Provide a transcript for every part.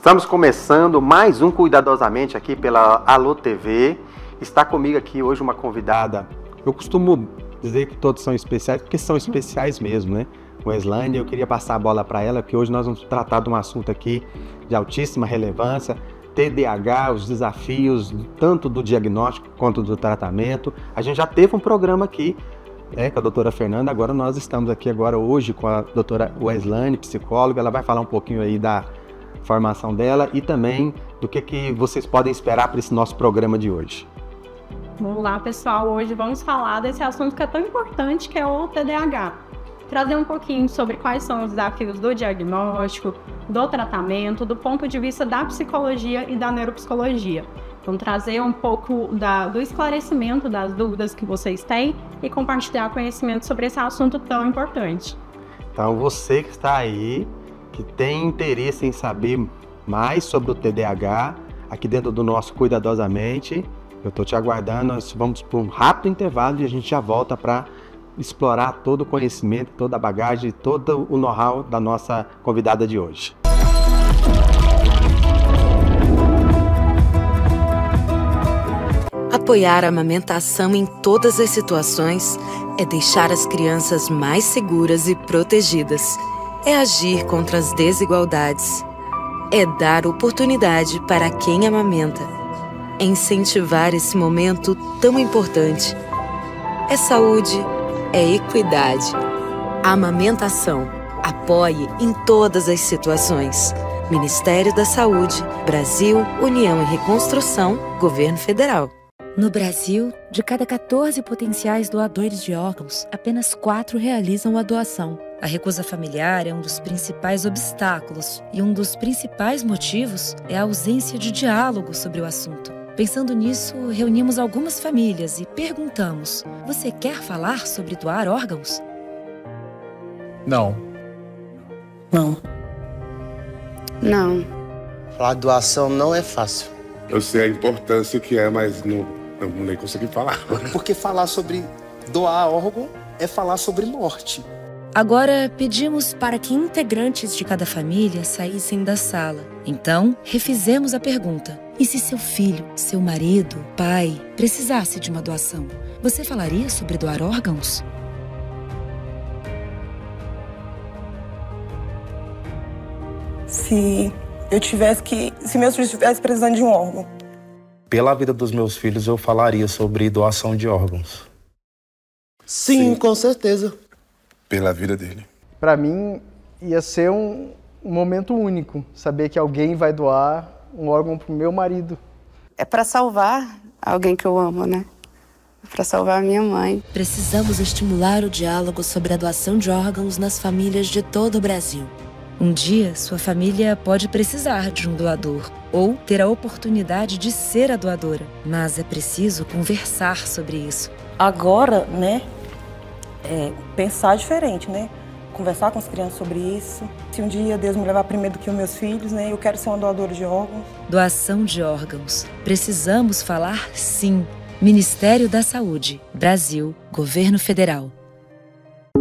Estamos começando mais um Cuidadosamente aqui pela Alô TV. Está comigo aqui hoje uma convidada. Eu costumo dizer que todos são especiais, porque são especiais mesmo, né? Weslane, eu queria passar a bola para ela, porque hoje nós vamos tratar de um assunto aqui de altíssima relevância, TDAH, os desafios tanto do diagnóstico quanto do tratamento. A gente já teve um programa aqui, com a doutora Fernanda, agora nós estamos aqui hoje com a doutora Weslane, psicóloga. Ela vai falar um pouquinho aí da formação dela e também do que vocês podem esperar para esse nosso programa de hoje. Vamos lá, pessoal, hoje vamos falar desse assunto que é tão importante, que é o TDAH. Trazer um pouquinho sobre quais são os desafios do diagnóstico, do tratamento, do ponto de vista da psicologia e da neuropsicologia. Então, trazer um pouco do esclarecimento das dúvidas que vocês têm e compartilhar conhecimento sobre esse assunto tão importante. Então, você que está aí, que tem interesse em saber mais sobre o TDAH, aqui dentro do nosso Cuidadosamente, eu estou te aguardando. Nós vamos para um rápido intervalo e a gente já volta para explorar todo o conhecimento, toda a bagagem, todo o know-how da nossa convidada de hoje. Apoiar a amamentação em todas as situações é deixar as crianças mais seguras e protegidas. É agir contra as desigualdades. É dar oportunidade para quem amamenta. É incentivar esse momento tão importante. É saúde, é equidade. A amamentação. Apoie em todas as situações. Ministério da Saúde, Brasil, União e Reconstrução, Governo Federal. No Brasil, de cada 14 potenciais doadores de órgãos, apenas 4 realizam a doação. A recusa familiar é um dos principais obstáculos e um dos principais motivos é a ausência de diálogo sobre o assunto. Pensando nisso, reunimos algumas famílias e perguntamos: você quer falar sobre doar órgãos? Não. Não. Não. Falar doação não é fácil. Eu sei a importância que é, mas não nem consegui falar. Porque falar sobre doar órgão é falar sobre morte. Agora, pedimos para que integrantes de cada família saíssem da sala. Então, refizemos a pergunta: e se seu filho, seu marido, pai, precisasse de uma doação, você falaria sobre doar órgãos? Se meus filhos estivessem precisando de um órgão. Pela vida dos meus filhos, eu falaria sobre doação de órgãos. Sim, com certeza. Pela vida dele. Para mim, ia ser um momento único, saber que alguém vai doar um órgão pro meu marido. É para salvar alguém que eu amo, né? É para salvar a minha mãe. Precisamos estimular o diálogo sobre a doação de órgãos nas famílias de todo o Brasil. Um dia, sua família pode precisar de um doador ou ter a oportunidade de ser a doadora, mas é preciso conversar sobre isso. Agora, pensar diferente, Conversar com as crianças sobre isso. Se um dia Deus me levar primeiro do que os meus filhos, eu quero ser uma doadora de órgãos. Doação de órgãos. Precisamos falar sim. Ministério da Saúde, Brasil, Governo Federal.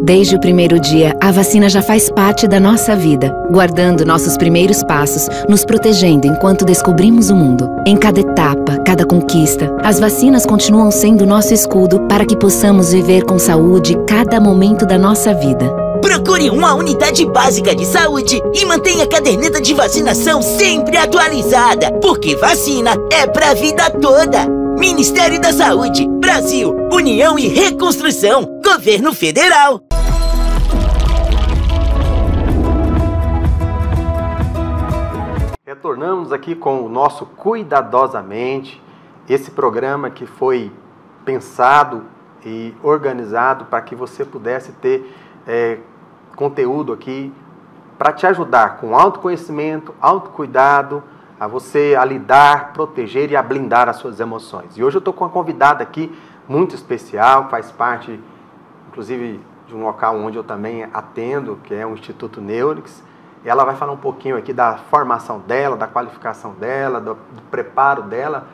Desde o primeiro dia, a vacina já faz parte da nossa vida, guardando nossos primeiros passos, nos protegendo enquanto descobrimos o mundo. Em cada etapa, cada conquista, as vacinas continuam sendo nosso escudo para que possamos viver com saúde cada momento da nossa vida. Procure uma unidade básica de saúde e mantenha a caderneta de vacinação sempre atualizada, porque vacina é pra vida toda. Ministério da Saúde, Brasil, União e Reconstrução, Governo Federal. Retornamos aqui com o nosso Cuidadosamente, esse programa que foi pensado e organizado para que você pudesse ter conteúdo aqui para te ajudar com autoconhecimento, autocuidado, a você a lidar, proteger e a blindar as suas emoções. E hoje eu estou com uma convidada aqui muito especial, faz parte, inclusive, de um local onde eu também atendo, que é o Instituto Neurix. E ela vai falar um pouquinho aqui da formação dela, da qualificação dela, do preparo dela,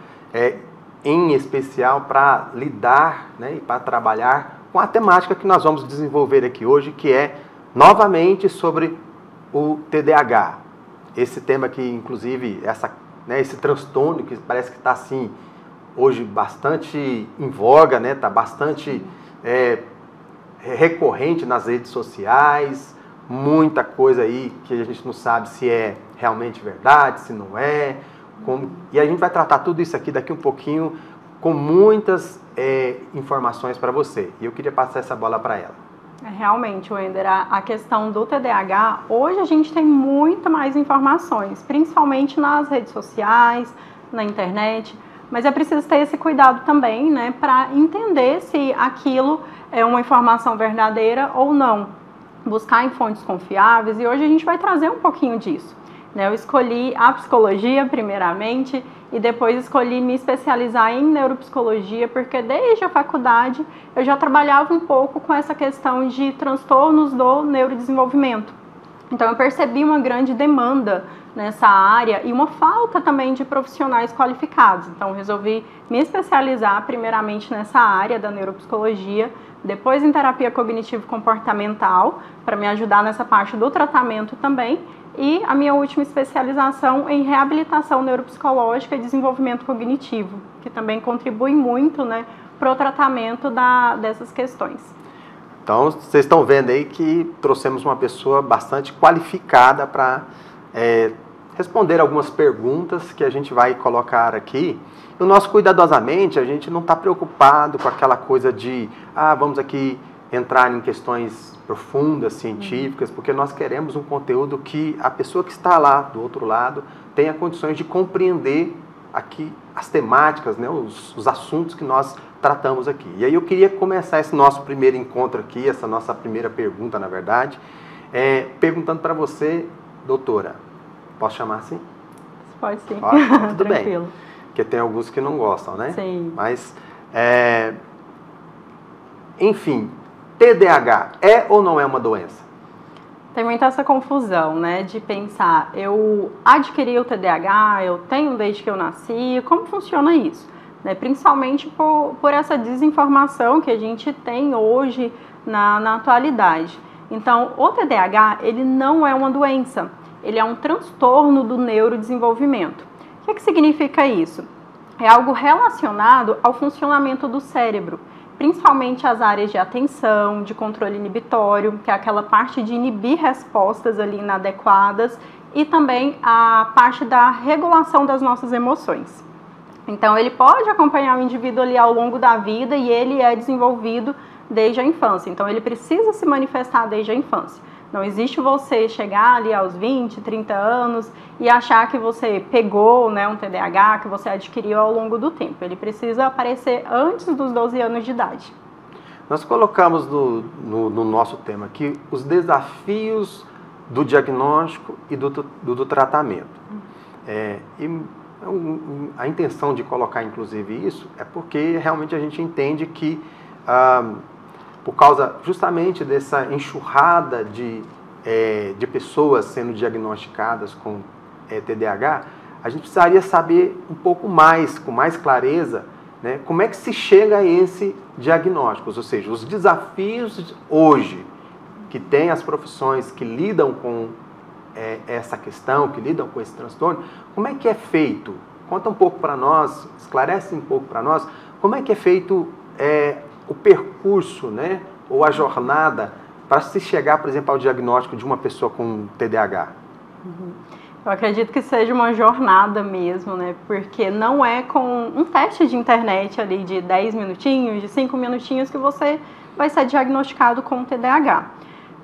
em especial para lidar, e para trabalhar com a temática que nós vamos desenvolver aqui hoje, que é, novamente, sobre o TDAH. esse tema que, inclusive, esse transtorno que parece que está assim, hoje bastante em voga, né? Está bastante recorrente nas redes sociais, muita coisa aí que a gente não sabe se é realmente verdade, se não é. E a gente vai tratar tudo isso aqui daqui um pouquinho com muitas informações para você. E eu queria passar essa bola para ela. Realmente, Wender, a questão do TDAH, hoje a gente tem muito mais informações, principalmente nas redes sociais, na internet, mas é preciso ter esse cuidado também, né, para entender se aquilo é uma informação verdadeira ou não. Buscar em fontes confiáveis, e hoje a gente vai trazer um pouquinho disso. Eu escolhi a psicologia primeiramente e depois escolhi me especializar em neuropsicologia, porque desde a faculdade eu já trabalhava um pouco com essa questão de transtornos do neurodesenvolvimento. Então eu percebi uma grande demanda nessa área e uma falta também de profissionais qualificados. Então resolvi me especializar primeiramente nessa área da neuropsicologia, depois em terapia cognitivo-comportamental, para me ajudar nessa parte do tratamento também, e a minha última especialização em reabilitação neuropsicológica e desenvolvimento cognitivo, que também contribui muito, né, para o tratamento dessas questões. Então, vocês estão vendo aí que trouxemos uma pessoa bastante qualificada para responder algumas perguntas que a gente vai colocar aqui. No nosso Cuidadosamente, a gente não está preocupado com aquela coisa de, vamos aqui entrar em questões profundas, científicas, porque nós queremos um conteúdo que a pessoa que está lá do outro lado tenha condições de compreender aqui as temáticas, né, os assuntos que nós tratamos aqui. E aí eu queria começar esse nosso primeiro encontro aqui, essa nossa primeira pergunta, na verdade, perguntando para você, doutora, posso chamar assim? Pode sim. Tudo bem, porque tem alguns que não gostam, né? Sim. Mas, enfim, TDAH é ou não é uma doença? Tem muita essa confusão, né, de pensar, eu adquiri o TDAH, eu tenho desde que eu nasci, como funciona isso? Né, principalmente por essa desinformação que a gente tem hoje na atualidade. Então, o TDAH, ele não é uma doença, ele é um transtorno do neurodesenvolvimento. O que significa isso? É algo relacionado ao funcionamento do cérebro, principalmente as áreas de atenção, de controle inibitório, que é aquela parte de inibir respostas ali inadequadas, e também a parte da regulação das nossas emoções. Então, ele pode acompanhar o indivíduo ali ao longo da vida e ele é desenvolvido desde a infância. Então, ele precisa se manifestar desde a infância. Não existe você chegar ali aos 20, 30 anos e achar que você pegou, né, um TDAH, que você adquiriu ao longo do tempo. Ele precisa aparecer antes dos 12 anos de idade. Nós colocamos no nosso tema aqui os desafios do diagnóstico e do tratamento. A intenção de colocar, inclusive, isso é porque realmente a gente entende que por causa justamente dessa enxurrada de pessoas sendo diagnosticadas com TDAH, a gente precisaria saber um pouco mais, com mais clareza, né, como é que se chega a esse diagnóstico, ou seja, os desafios hoje que tem as profissões que lidam com essa questão, que lidam com esse transtorno, como é que é feito? Conta um pouco para nós, esclarece um pouco para nós, como é que é feito o percurso, né, ou a jornada para se chegar, por exemplo, ao diagnóstico de uma pessoa com TDAH? Eu acredito que seja uma jornada mesmo, né, porque não é com um teste de internet ali de 10 minutinhos, de 5 minutinhos que você vai ser diagnosticado com TDAH.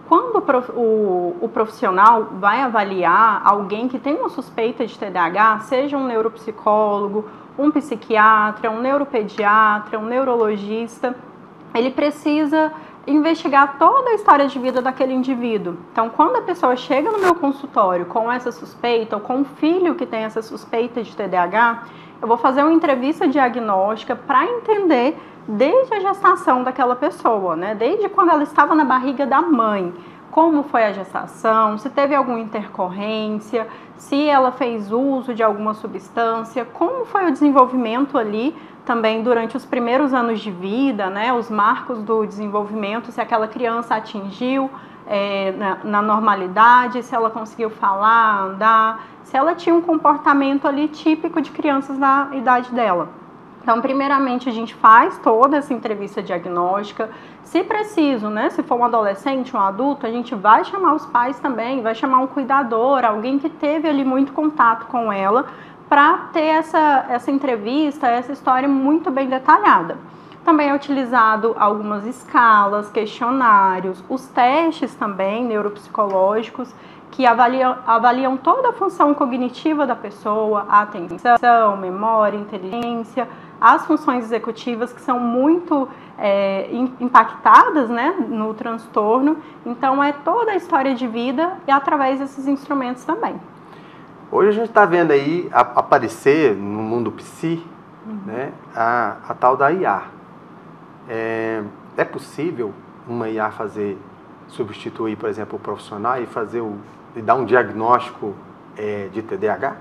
Quando o profissional vai avaliar alguém que tem uma suspeita de TDAH, seja um neuropsicólogo, um psiquiatra, um neuropediatra, um neurologista, ele precisa investigar toda a história de vida daquele indivíduo. Então, quando a pessoa chega no meu consultório com essa suspeita, ou com um filho que tem essa suspeita de TDAH, eu vou fazer uma entrevista diagnóstica para entender desde a gestação daquela pessoa, né? Desde quando ela estava na barriga da mãe, como foi a gestação, se teve alguma intercorrência, se ela fez uso de alguma substância, como foi o desenvolvimento ali também durante os primeiros anos de vida, né? Os marcos do desenvolvimento, se aquela criança atingiu na normalidade, se ela conseguiu falar, andar, se ela tinha um comportamento ali típico de crianças da idade dela. Então, primeiramente, a gente faz toda essa entrevista diagnóstica. Se preciso, né, se for um adolescente, um adulto, a gente vai chamar os pais também, vai chamar um cuidador, alguém que teve ali muito contato com ela, para ter essa entrevista, essa história muito bem detalhada. Também é utilizado algumas escalas, questionários, os testes também neuropsicológicos, que avaliam toda a função cognitiva da pessoa, a atenção, memória, inteligência, as funções executivas que são muito impactadas, né, no transtorno. Então, é toda a história de vida e através desses instrumentos também. Hoje a gente está vendo aí aparecer no mundo psi, né, a tal da IA. É possível uma IA substituir, por exemplo, o profissional e dar um diagnóstico de TDAH?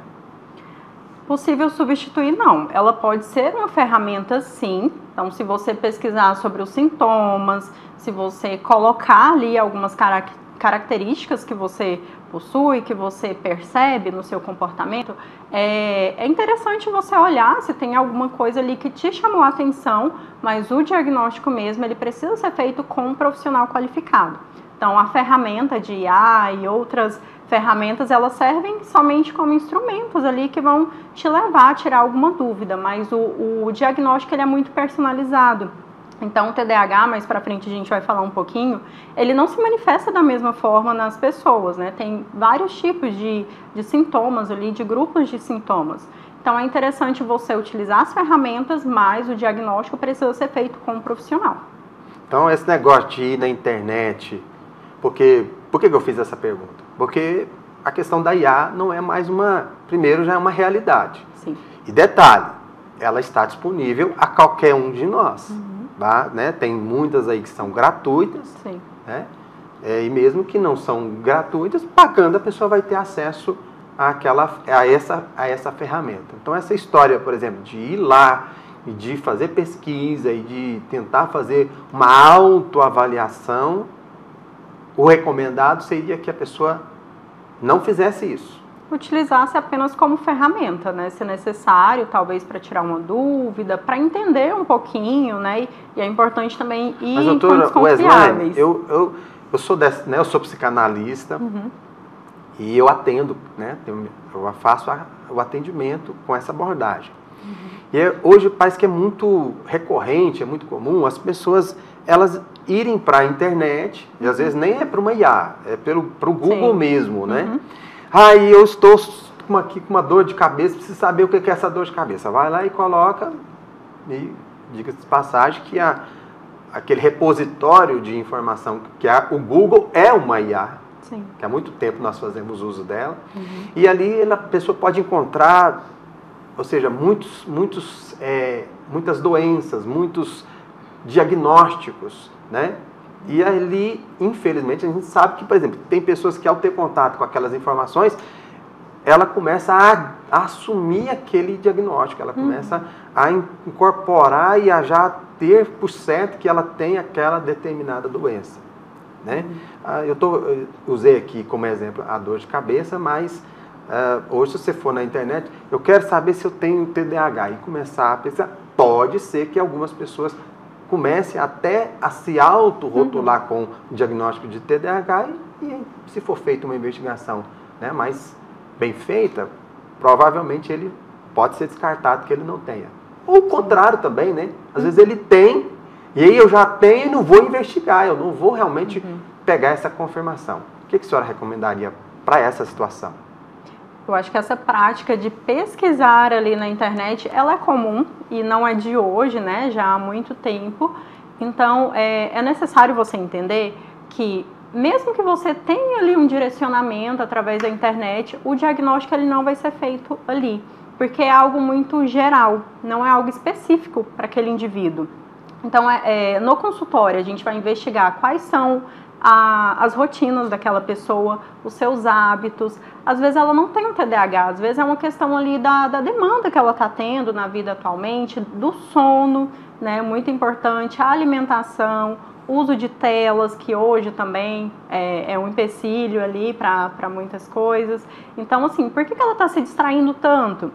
Possível substituir, não. Ela pode ser uma ferramenta, sim. Então, se você pesquisar sobre os sintomas, se você colocar ali algumas características que você possui, que você percebe no seu comportamento, é interessante você olhar se tem alguma coisa ali que te chamou a atenção, mas o diagnóstico mesmo, ele precisa ser feito com um profissional qualificado. Então, a ferramenta de IA e outras ferramentas, elas servem somente como instrumentos ali que vão te levar a tirar alguma dúvida, mas o diagnóstico ele é muito personalizado. Então, o TDAH, mais para frente a gente vai falar um pouquinho, ele não se manifesta da mesma forma nas pessoas, né? Tem vários tipos de sintomas ali, de grupos de sintomas. Então, é interessante você utilizar as ferramentas, mas o diagnóstico precisa ser feito com um profissional. Então, esse negócio de ir na internet, por que eu fiz essa pergunta? Porque a questão da IA não é mais primeiro já é uma realidade. Sim. E detalhe, ela está disponível a qualquer um de nós. Tá? Né? Tem muitas aí que são gratuitas. Sim. Né? E mesmo que não são gratuitas, pagando a pessoa vai ter acesso a essa ferramenta. Então essa história, por exemplo, de ir lá e de fazer pesquisa e de tentar fazer uma autoavaliação, o recomendado seria que a pessoa não fizesse isso. Utilizasse apenas como ferramenta, né? Se necessário, talvez para tirar uma dúvida, para entender um pouquinho, né? E é importante também ir em fontes confiáveis. Eu sou né? Eu sou psicanalista e eu atendo, né? Eu faço o atendimento com essa abordagem. E hoje parece que é muito recorrente, é muito comum as pessoas elas irem para a internet, e às vezes nem é para uma IA, é para o Google mesmo, né? Aí eu estou aqui com uma dor de cabeça, preciso saber o que é essa dor de cabeça. Vai lá e coloca, e diga-se de passagem que aquele repositório de informação que o Google é uma IA, Sim. que há muito tempo nós fazemos uso dela, e ali a pessoa pode encontrar, ou seja, muitas doenças, muitos diagnósticos, né? E ali, infelizmente, a gente sabe que, por exemplo, tem pessoas que ao ter contato com aquelas informações, ela começa a assumir aquele diagnóstico, ela começa a incorporar e a já ter por certo que ela tem aquela determinada doença, né? Eu usei aqui como exemplo a dor de cabeça, mas hoje se você for na internet, eu quero saber se eu tenho TDAH e começar a pensar, pode ser que algumas pessoas comece até a se auto-rotular com o diagnóstico de TDAH e se for feita uma investigação, né, mais bem feita, provavelmente ele pode ser descartado que ele não tenha. Ou o contrário também, né? Às vezes ele tem, e aí eu já tenho e não vou investigar, eu não vou realmente pegar essa confirmação. O que a senhora recomendaria para essa situação? Eu acho que essa prática de pesquisar ali na internet, ela é comum e não é de hoje, né? Já há muito tempo. Então, é necessário você entender que, mesmo que você tenha ali um direcionamento através da internet, o diagnóstico ele não vai ser feito ali, porque é algo muito geral, não é algo específico para aquele indivíduo. Então, no consultório, a gente vai investigar quais são as rotinas daquela pessoa, os seus hábitos. Às vezes ela não tem um TDAH, às vezes é uma questão ali da demanda que ela está tendo na vida atualmente, do sono, né, muito importante, a alimentação, uso de telas, que hoje também é um empecilho ali para muitas coisas. Então, assim, por que ela está se distraindo tanto?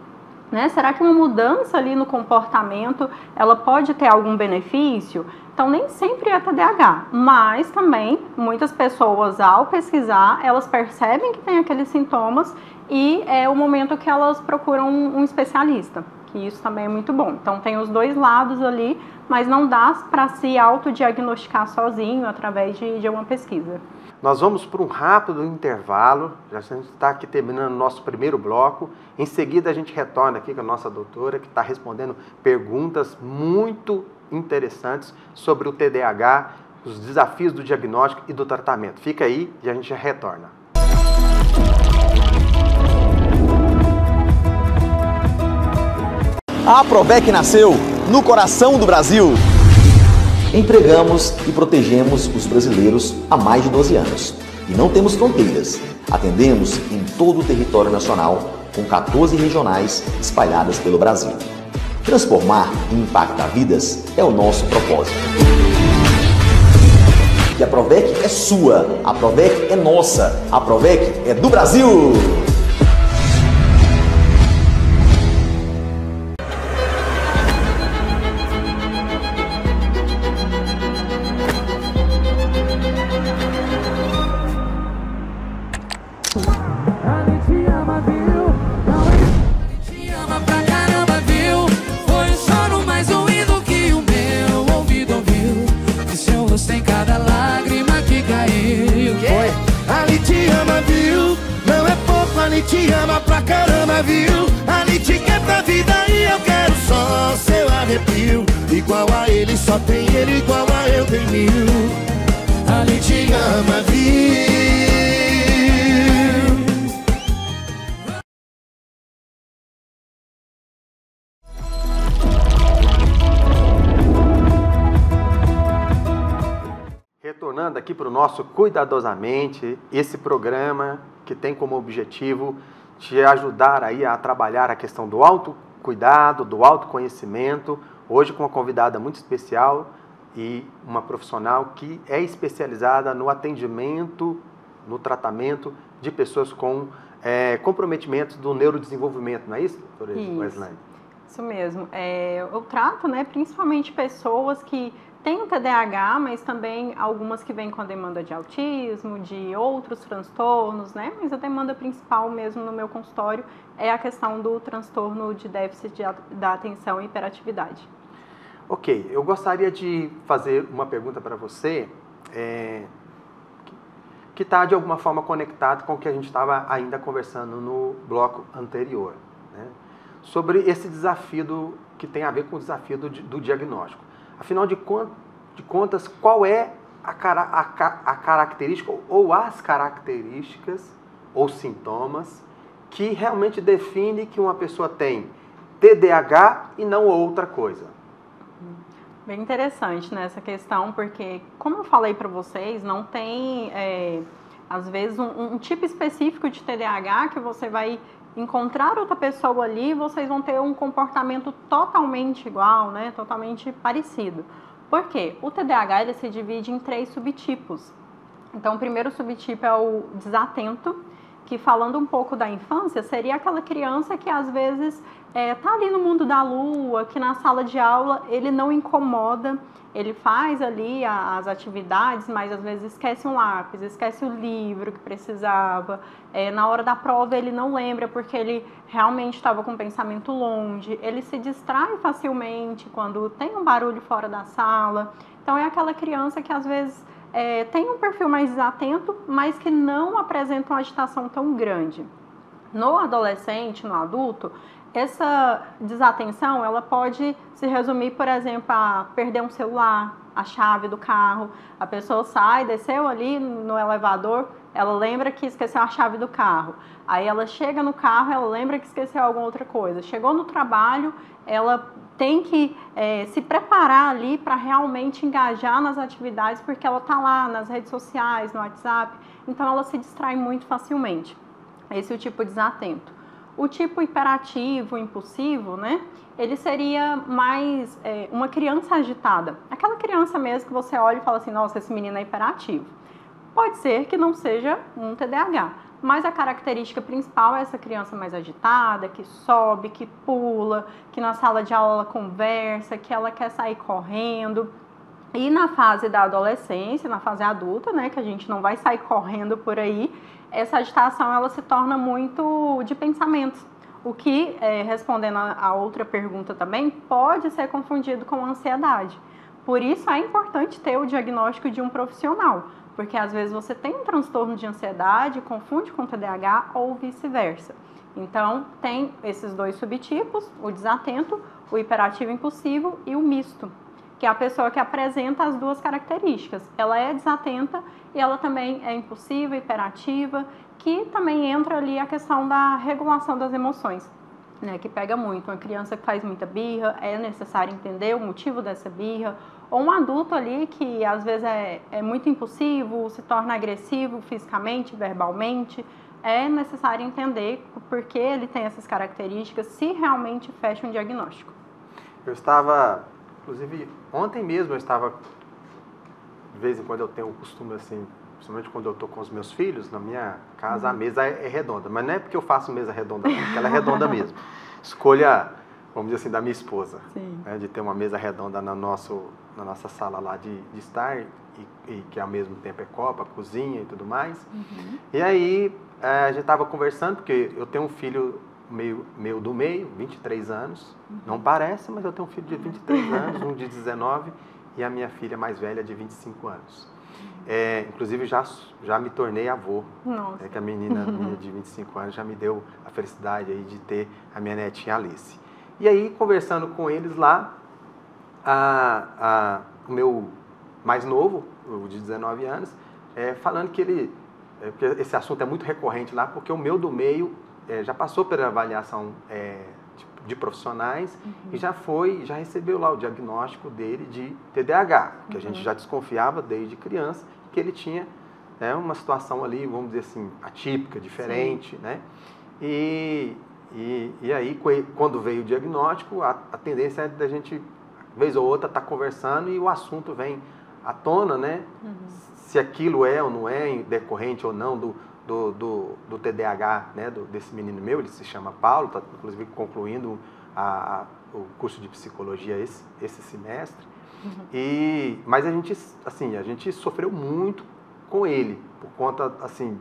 Né? Será que uma mudança ali no comportamento, ela pode ter algum benefício? Então, nem sempre é TDAH, mas também muitas pessoas, ao pesquisar, elas percebem que tem aqueles sintomas e é o momento que elas procuram um especialista, que isso também é muito bom. Então, tem os dois lados ali, mas não dá para se autodiagnosticar sozinho através de uma pesquisa. Nós vamos para um rápido intervalo, já está aqui terminando o nosso primeiro bloco. Em seguida a gente retorna aqui com a nossa doutora, que está respondendo perguntas muito interessantes sobre o TDAH, os desafios do diagnóstico e do tratamento. Fica aí e a gente já retorna. A Provec nasceu no coração do Brasil. Empregamos e protegemos os brasileiros há mais de 12 anos. E não temos fronteiras. Atendemos em todo o território nacional, com 14 regionais espalhadas pelo Brasil. Transformar e impactar vidas é o nosso propósito. E a Provec é sua, a Provec é nossa, a Provec é do Brasil! Te ama pra caramba, viu? Ali te quer pra vida e eu quero só seu arrepio. Igual a ele, só tem ele, igual a eu tem mil. Ali te ama, viu? Retornando aqui para o nosso Cuidadosamente, esse programa que tem como objetivo te ajudar aí a trabalhar a questão do autocuidado, do autoconhecimento, hoje com uma convidada muito especial e uma profissional que é especializada no atendimento, no tratamento de pessoas com comprometimentos do neurodesenvolvimento, não é isso, doutora Weslane? Isso mesmo. Eu trato, né, principalmente pessoas que tem o TDAH, mas também algumas que vêm com a demanda de autismo, de outros transtornos, né? Mas a demanda principal mesmo no meu consultório é a questão do transtorno de déficit da atenção e hiperatividade. Ok, eu gostaria de fazer uma pergunta para você que está de alguma forma conectado com o que a gente estava ainda conversando no bloco anterior, né? Sobre esse desafio que tem a ver com o desafio do diagnóstico. Afinal de contas, qual é a característica ou as características ou sintomas que realmente define que uma pessoa tem TDAH e não outra coisa? Bem interessante nessa questão, porque, como eu falei para vocês, não tem, às vezes, um tipo específico de TDAH que você vai encontrar outra pessoa ali, vocês vão ter um comportamento totalmente igual, né? Totalmente parecido. Por quê? O TDAH ele se divide em 3 subtipos. Então, o primeiro subtipo é o desatento, que, falando um pouco da infância, seria aquela criança que às vezes tá ali no mundo da lua, que na sala de aula ele não incomoda, ele faz ali as atividades, mas às vezes esquece um lápis, esquece o livro que precisava, na hora da prova ele não lembra porque ele realmente estava com o pensamento longe, ele se distrai facilmente quando tem um barulho fora da sala. Então é aquela criança que às vezes tem um perfil mais desatento, mas que não apresenta uma agitação tão grande. No adolescente, no adulto, essa desatenção ela pode se resumir, por exemplo, a perder um celular, a chave do carro. A pessoa sai, desceu ali no elevador, ela lembra que esqueceu a chave do carro. Aí ela chega no carro, ela lembra que esqueceu alguma outra coisa. Chegou no trabalho, ela tem que se preparar ali para realmente engajar nas atividades, porque ela está lá nas redes sociais, no WhatsApp, então ela se distrai muito facilmente. Esse é o tipo de desatento. O tipo hiperativo, impulsivo, né? Ele seria mais uma criança agitada. Aquela criança mesmo que você olha e fala assim, nossa, esse menino é hiperativo. Pode ser que não seja um TDAH, mas a característica principal é essa criança mais agitada, que sobe, que pula, que na sala de aula ela conversa, que ela quer sair correndo. E na fase da adolescência, na fase adulta, né, que a gente não vai sair correndo por aí, essa agitação ela se torna muito de pensamentos. O que, respondendo a outra pergunta também, pode ser confundido com ansiedade. Por isso é importante ter o diagnóstico de um profissional, porque às vezes você tem um transtorno de ansiedade, confunde com TDAH ou vice-versa. Então, tem esses dois subtipos, o desatento, o hiperativo impulsivo e o misto, que é a pessoa que apresenta as duas características. Ela é desatenta e ela também é impulsiva, hiperativa, que também entra ali a questão da regulação das emoções, né, que pega muito. Uma criança que faz muita birra, é necessário entender o motivo dessa birra, ou um adulto ali que às vezes é muito impulsivo, se torna agressivo fisicamente, verbalmente, é necessário entender por que ele tem essas características, se realmente fecha um diagnóstico. Eu estava, inclusive, ontem mesmo eu estava, de vez em quando eu tenho o costume assim, principalmente quando eu estou com os meus filhos, na minha casa a mesa é redonda, mas não é porque eu faço mesa redonda, não, porque ela é redonda mesmo. Escolha, vamos dizer assim, da minha esposa, né, de ter uma mesa redonda na nossa sala lá de estar, e que ao mesmo tempo é copa, cozinha e tudo mais. E aí a gente estava conversando, porque eu tenho um filho meu do meio, 23 anos, não parece, mas eu tenho um filho de 23 anos, um de 19 e a minha filha mais velha de 25 anos. Inclusive já me tornei avô, que a menina minha de 25 anos já me deu a felicidade aí de ter a minha netinha Alice. E aí, conversando com eles lá, o meu mais novo, o de 19 anos, falando que porque esse assunto é muito recorrente lá, porque o meu do meio já passou pela avaliação de profissionais e já recebeu lá o diagnóstico dele de TDAH, que a gente já desconfiava desde criança que ele tinha uma situação ali, vamos dizer assim, atípica, diferente, né? E aí, quando veio o diagnóstico, a tendência é da gente, vez ou outra, estar conversando e o assunto vem à tona, né? Se aquilo é ou não é decorrente ou não do TDAH, né? Desse menino meu, ele se chama Paulo, está inclusive concluindo o curso de psicologia esse semestre. Mas a gente sofreu muito com ele, por conta assim,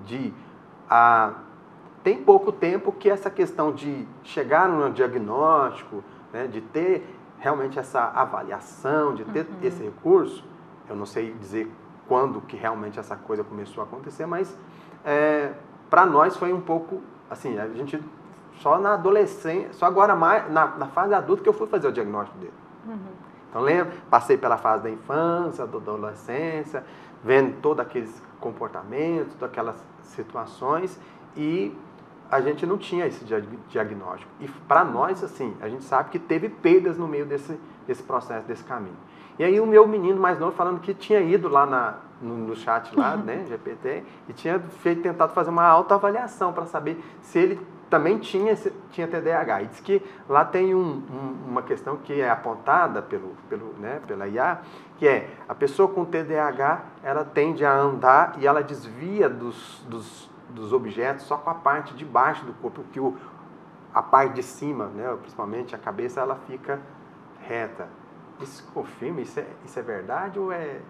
tem pouco tempo que essa questão de chegar no diagnóstico, né, de ter realmente essa avaliação, de ter esse recurso, eu não sei dizer quando que realmente essa coisa começou a acontecer, mas para nós foi um pouco, assim, a gente só na adolescência, só agora mais na fase adulta que eu fui fazer o diagnóstico dele. Então, passei pela fase da infância, da adolescência, vendo todos aqueles comportamentos, todas aquelas situações, e a gente não tinha esse diagnóstico. E para nós, assim, a gente sabe que teve perdas no meio desse processo, desse caminho. E aí o meu menino mais novo falando que tinha ido lá no chat lá, né, GPT, e tinha tentado fazer uma autoavaliação para saber se ele também tinha TDAH. E diz que lá tem uma questão que é apontada pela IA, que é a pessoa com TDAH, ela tende a andar e ela desvia dos objetos só com a parte de baixo do corpo, que a parte de cima, né, principalmente a cabeça, ela fica reta. Isso confirma? Isso é verdade ou é,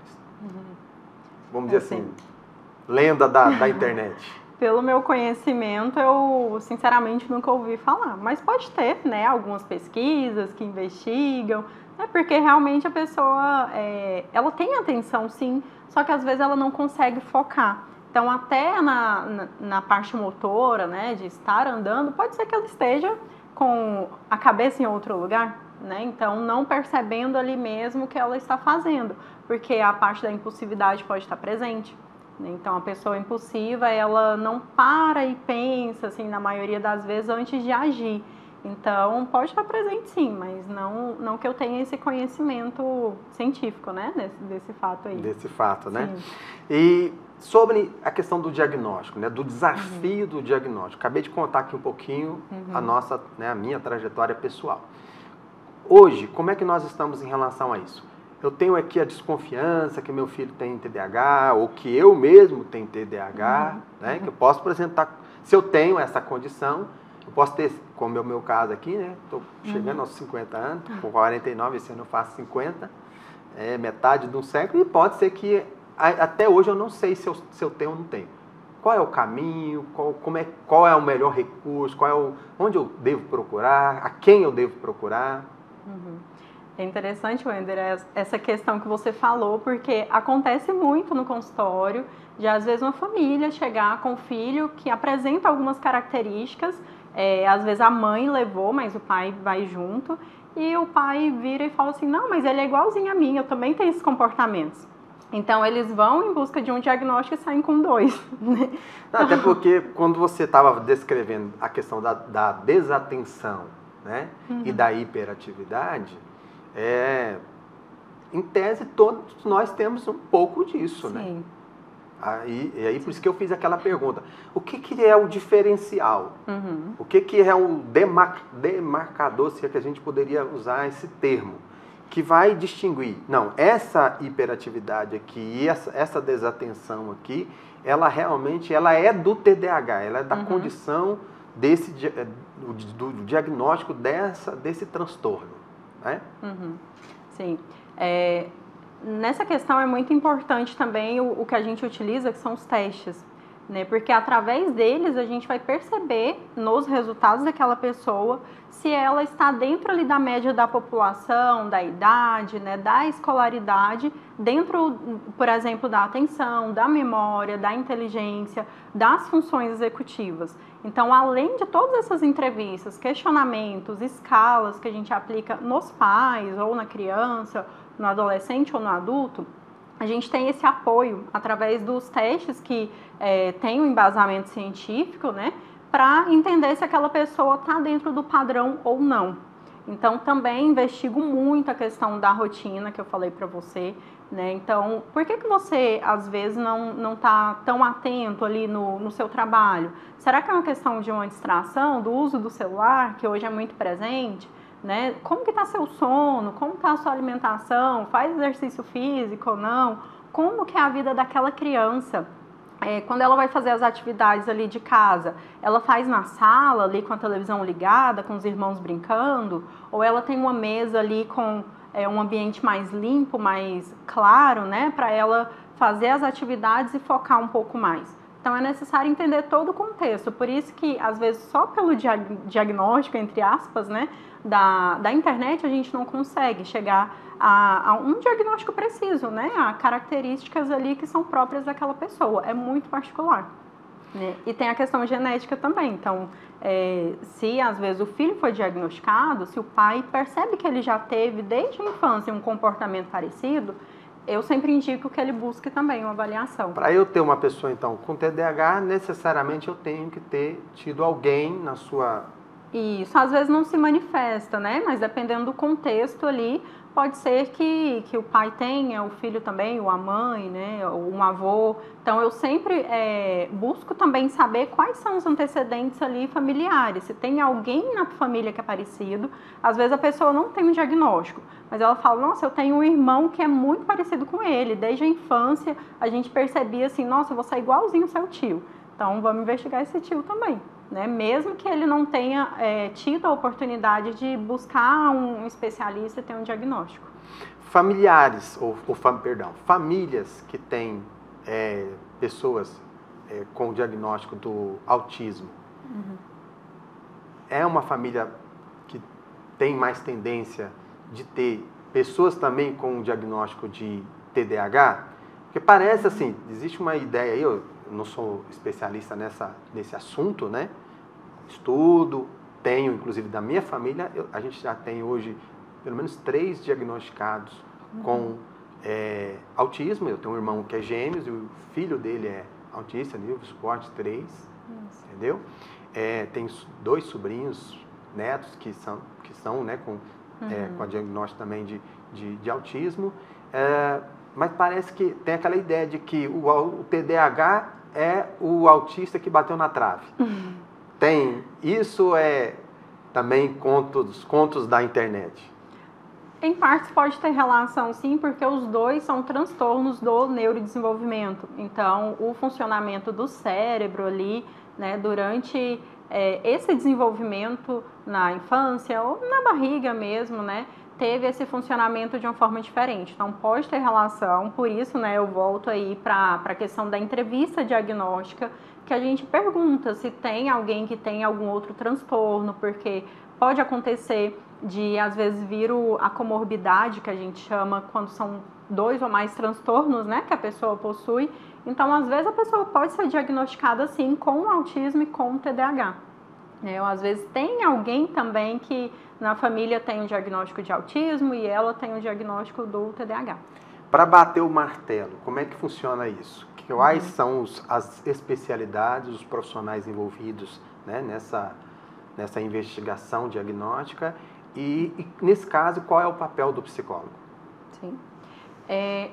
vamos dizer assim, lenda da internet? Pelo meu conhecimento, eu sinceramente nunca ouvi falar. Mas pode ter, né, algumas pesquisas que investigam, né, porque realmente a pessoa, ela tem atenção sim, só que às vezes ela não consegue focar. Então, até na parte motora, né, de estar andando, pode ser que ela esteja com a cabeça em outro lugar, né? Então, não percebendo ali mesmo o que ela está fazendo, porque a parte da impulsividade pode estar presente. Então, a pessoa impulsiva, ela não para e pensa, assim, na maioria das vezes, antes de agir. Então, pode estar presente sim, mas não que eu tenha esse conhecimento científico, né, desse fato aí. Desse fato, né? Sim. Sobre a questão do diagnóstico, né, do desafio do diagnóstico. Acabei de contar aqui um pouquinho a minha trajetória pessoal. Hoje, como é que nós estamos em relação a isso? Eu tenho aqui a desconfiança que meu filho tem TDAH ou que eu mesmo tenho TDAH, né, que eu posso apresentar. Se eu tenho essa condição, eu posso ter, como é o meu caso aqui, né, estou chegando aos 50 anos, com 49, esse ano eu faço 50, metade de um século, e pode ser que até hoje eu não sei se eu tenho ou não tenho. Qual é o caminho, qual é o melhor recurso, onde eu devo procurar, a quem eu devo procurar. É interessante, Wender, essa questão que você falou, porque acontece muito no consultório de, às vezes, uma família chegar com um filho que apresenta algumas características, às vezes a mãe levou, mas o pai vai junto, e o pai vira e fala assim, não, mas ele é igualzinho a mim, eu também tenho esses comportamentos. Então, eles vão em busca de um diagnóstico e saem com 2. Né? Até porque, quando você estava descrevendo a questão da desatenção, né, e da hiperatividade, em tese, todos nós temos um pouco disso. Sim. Né? E aí, por isso que eu fiz aquela pergunta. O que é o diferencial? O que é o demarcador, se é que a gente poderia usar esse termo? Que vai distinguir, não, essa hiperatividade aqui e essa desatenção aqui, ela realmente é do TDAH, ela é da condição do diagnóstico desse transtorno. Né? Sim. Nessa questão é muito importante também o que a gente utiliza, que são os testes. Né? Porque através deles a gente vai perceber nos resultados daquela pessoa se ela está dentro ali da média da população, da idade, né, da escolaridade, dentro, por exemplo, da atenção, da memória, da inteligência, das funções executivas. Então, além de todas essas entrevistas, questionamentos, escalas que a gente aplica nos pais, ou na criança, no adolescente ou no adulto, a gente tem esse apoio através dos testes que tem um embasamento científico, né, para entender se aquela pessoa está dentro do padrão ou não. Então, também investigo muito a questão da rotina que eu falei para você, né? Então, por que você, às vezes, não está tão atento ali no seu trabalho? Será que é uma questão de uma distração, do uso do celular, que hoje é muito presente? Né? Como que está seu sono? Como está a sua alimentação? Faz exercício físico ou não? Como que é a vida daquela criança? Quando ela vai fazer as atividades ali de casa, ela faz na sala ali com a televisão ligada, com os irmãos brincando? Ou ela tem uma mesa ali com um ambiente mais limpo, mais claro, né? Para ela fazer as atividades e focar um pouco mais. Então, é necessário entender todo o contexto. Por isso que, às vezes, só pelo diagnóstico, entre aspas, né, da internet, a gente não consegue chegar a um diagnóstico preciso, né? A características ali que são próprias daquela pessoa. É muito particular. Né? E tem a questão genética também. Então, se, às vezes, o filho foi diagnosticado, se o pai percebe que ele já teve, desde a infância, um comportamento parecido, eu sempre indico que ele busque também uma avaliação. Para eu ter uma pessoa, então, com TDAH, necessariamente eu tenho que ter tido alguém na sua... Isso, às vezes não se manifesta, né? Mas dependendo do contexto ali, pode ser que o pai tenha, o filho também, ou a mãe, né? Ou um avô. Então, eu sempre busco também saber quais são os antecedentes ali familiares. Se tem alguém na família que é parecido, às vezes a pessoa não tem um diagnóstico, mas ela fala, nossa, eu tenho um irmão que é muito parecido com ele. Desde a infância, a gente percebia assim, nossa, você é igualzinho ao seu tio. Então, vamos investigar esse tio também. Né? Mesmo que ele não tenha tido a oportunidade de buscar um especialista e ter um diagnóstico. Famílias que têm pessoas com o diagnóstico do autismo, é uma família que tem mais tendência de ter pessoas também com o diagnóstico de TDAH? Porque parece assim, existe uma ideia aí, eu não sou especialista nesse assunto, né? Estudo, tenho, inclusive, da minha família, a gente já tem hoje pelo menos 3 diagnosticados com autismo. Eu tenho um irmão que é gêmeos e o filho dele é autista, nível suporte 3, entendeu? Tem 2 sobrinhos, netos, que são né, com a diagnóstico também de autismo. mas parece que tem aquela ideia de que o TDAH é o autista que bateu na trave. Tem, isso é também contos da internet? Em parte pode ter relação, sim, porque os dois são transtornos do neurodesenvolvimento. Então, o funcionamento do cérebro ali, né, durante esse desenvolvimento na infância ou na barriga mesmo, né, teve esse funcionamento de uma forma diferente. Então, pode ter relação, por isso, né, eu volto aí para a questão da entrevista diagnóstica, que a gente pergunta se tem alguém que tem algum outro transtorno, porque pode acontecer de, às vezes, vir a comorbidade, que a gente chama, quando são 2 ou mais transtornos, né, que a pessoa possui. Então, às vezes, a pessoa pode ser diagnosticada, sim, com autismo e com TDAH. Ou, às vezes, tem alguém também que na família tem um diagnóstico de autismo e ela tem um diagnóstico do TDAH. Para bater o martelo, como é que funciona isso? Quais são as especialidades, os profissionais envolvidos, né, nessa investigação diagnóstica e, nesse caso, qual é o papel do psicólogo? Sim.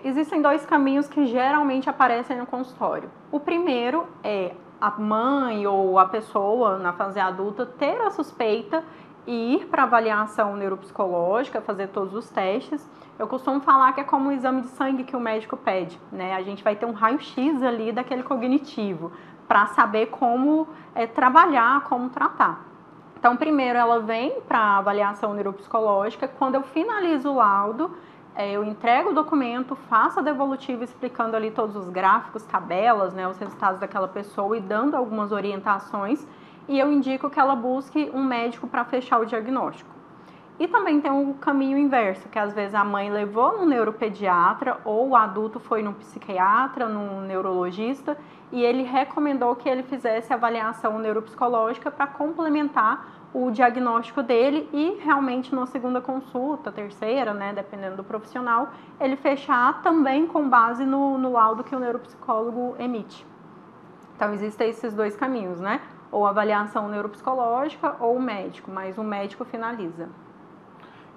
Existem 2 caminhos que geralmente aparecem no consultório. O primeiro é a mãe ou a pessoa na fase adulta ter a suspeita e ir para avaliação neuropsicológica, fazer todos os testes. Eu costumo falar que é como um exame de sangue que o médico pede, né? A gente vai ter um raio-x ali daquele cognitivo para saber como trabalhar, como tratar. Então, primeiro ela vem para a avaliação neuropsicológica. Quando eu finalizo o laudo, eu entrego o documento, faço a devolutiva explicando ali todos os gráficos, tabelas, né, os resultados daquela pessoa e dando algumas orientações. E eu indico que ela busque um médico para fechar o diagnóstico. E também tem o caminho inverso, que às vezes a mãe levou no neuropediatra ou o adulto foi no psiquiatra, no neurologista, e ele recomendou que ele fizesse avaliação neuropsicológica para complementar o diagnóstico dele e realmente na segunda consulta, terceira, né, dependendo do profissional, ele fechar também com base no laudo que o neuropsicólogo emite. Então existem esses 2 caminhos, né? Ou avaliação neuropsicológica ou o médico, mas o médico finaliza.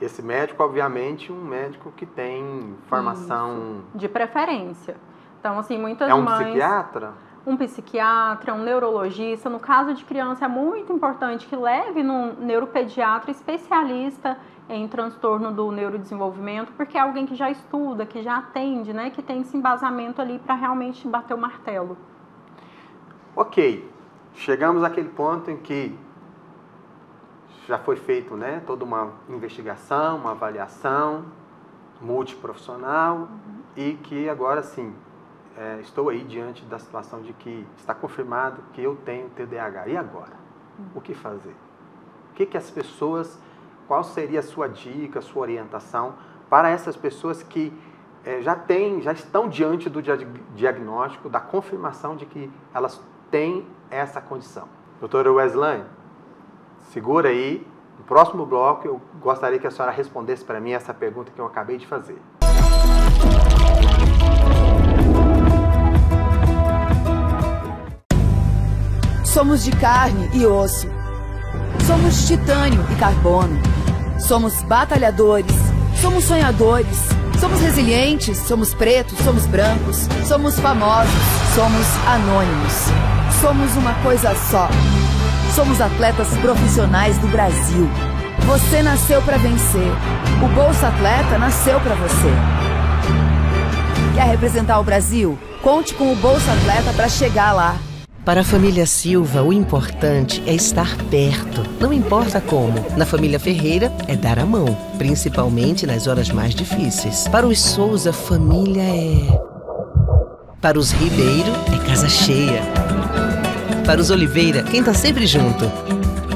Esse médico, obviamente, um médico que tem formação... Isso, de preferência. Então, assim, muitas mães... mães... É um psiquiatra? Um psiquiatra, um neurologista. No caso de criança, é muito importante que leve num neuropediatra especialista em transtorno do neurodesenvolvimento, porque é alguém que já estuda, que já atende, né, que tem esse embasamento ali para realmente bater o martelo. Ok. Chegamos àquele ponto em que já foi feito, né, toda uma investigação, uma avaliação multiprofissional e que agora sim, estou aí diante da situação de que está confirmado que eu tenho TDAH. E agora? O que fazer? O que as pessoas, qual seria a sua dica, a sua orientação para essas pessoas que já estão diante do diagnóstico, da confirmação de que elas têm essa condição? Doutora Weslane, segura aí. No próximo bloco, eu gostaria que a senhora respondesse para mim essa pergunta que eu acabei de fazer. Somos de carne e osso. Somos titânio e carbono. Somos batalhadores. Somos sonhadores. Somos resilientes. Somos pretos. Somos brancos. Somos famosos. Somos anônimos. Somos uma coisa só. Somos atletas profissionais do Brasil. Você nasceu para vencer. O Bolsa Atleta nasceu para você. Quer representar o Brasil? Conte com o Bolsa Atleta para chegar lá. Para a família Silva, o importante é estar perto. Não importa como. Na família Ferreira, é dar a mão, principalmente nas horas mais difíceis. Para os Souza, família é... Para os Ribeiro, é casa cheia. Para os Oliveira, quem tá sempre junto.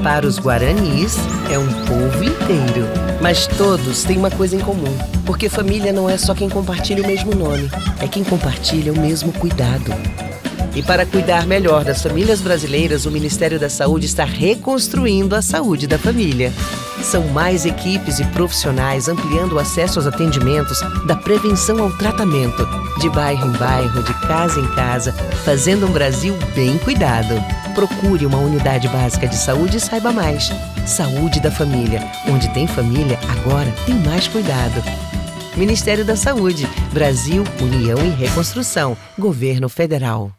Para os Guaranis, é um povo inteiro. Mas todos têm uma coisa em comum. Porque família não é só quem compartilha o mesmo nome. É quem compartilha o mesmo cuidado. E para cuidar melhor das famílias brasileiras, o Ministério da Saúde está reconstruindo a saúde da família. São mais equipes e profissionais ampliando o acesso aos atendimentos, da prevenção ao tratamento, de bairro em bairro, de casa em casa, fazendo um Brasil bem cuidado. Procure uma unidade básica de saúde e saiba mais. Saúde da família. Onde tem família, agora tem mais cuidado. Ministério da Saúde, Brasil, União e Reconstrução, Governo Federal.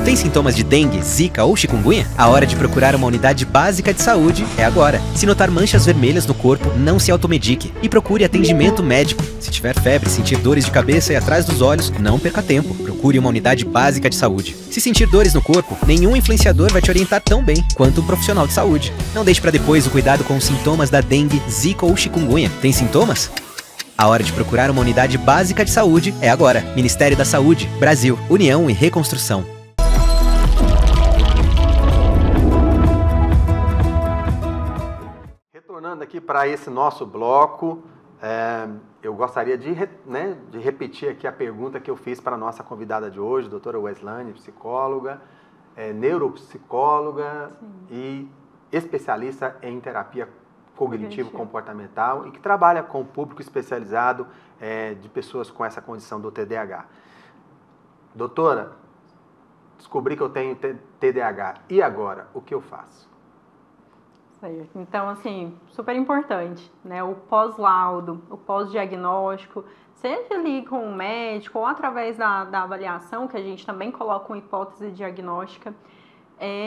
Tem sintomas de dengue, zika ou chikungunya? A hora de procurar uma unidade básica de saúde é agora. Se notar manchas vermelhas no corpo, não se automedique e procure atendimento médico. Se tiver febre, sentir dores de cabeça e atrás dos olhos, não perca tempo. Procure uma unidade básica de saúde. Se sentir dores no corpo, nenhum influenciador vai te orientar tão bem quanto um profissional de saúde. Não deixe para depois o cuidado com os sintomas da dengue, zika ou chikungunya. Tem sintomas? A hora de procurar uma unidade básica de saúde é agora. Ministério da Saúde, Brasil, União e Reconstrução. Retornando aqui para esse nosso bloco, eu gostaria de repetir aqui a pergunta que eu fiz para a nossa convidada de hoje, doutora Weslane, psicóloga, neuropsicóloga e especialista em terapia cognitivo-comportamental e que trabalha com o público especializado de pessoas com essa condição do TDAH. Doutora, descobri que eu tenho TDAH, e agora? O que eu faço? Então, assim, super importante, né? O pós-laudo, o pós-diagnóstico, seja ali com o médico ou através da avaliação, que a gente também coloca uma hipótese diagnóstica,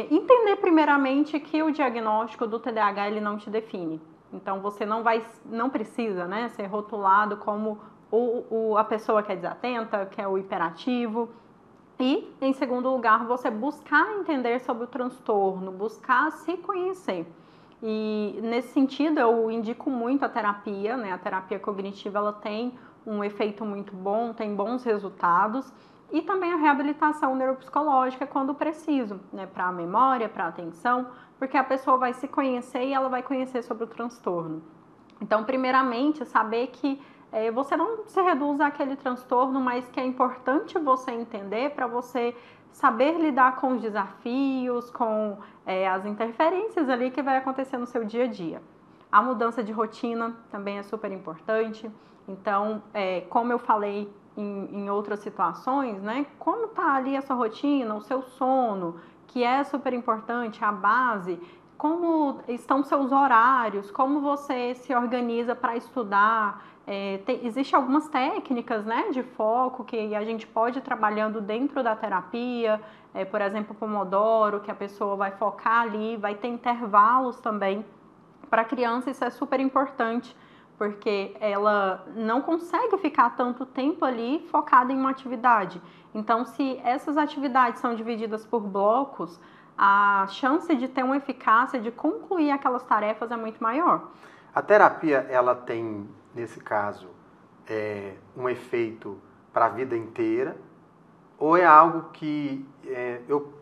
entender primeiramente que o diagnóstico do TDAH ele não te define. Então, você não precisa, né, ser rotulado como a pessoa que é desatenta, que é o hiperativo. E, em segundo lugar, você buscar entender sobre o transtorno, buscar se conhecer. E, nesse sentido, eu indico muito a terapia, né? A terapia cognitiva, ela tem um efeito muito bom, tem bons resultados. E também a reabilitação neuropsicológica quando preciso, né? Para a memória, para a atenção, porque a pessoa vai se conhecer e ela vai conhecer sobre o transtorno. Então, primeiramente, saber que você não se reduz àquele transtorno, mas que é importante você entender para você saber lidar com os desafios, com as interferências ali que vai acontecer no seu dia a dia. A mudança de rotina também é super importante. Então, como eu falei em outras situações, né? Como está ali a sua rotina, o seu sono, que é super importante, a base, como estão seus horários, como você se organiza para estudar. Existem algumas técnicas, né, de foco que a gente pode ir trabalhando dentro da terapia, por exemplo, o Pomodoro, que a pessoa vai focar ali, vai ter intervalos também. Para a criança isso é super importante, porque ela não consegue ficar tanto tempo ali focada em uma atividade. Então, se essas atividades são divididas por blocos, a chance de ter uma eficácia, de concluir aquelas tarefas é muito maior. A terapia, ela tem, nesse caso, um efeito para a vida inteira? Ou é algo que eu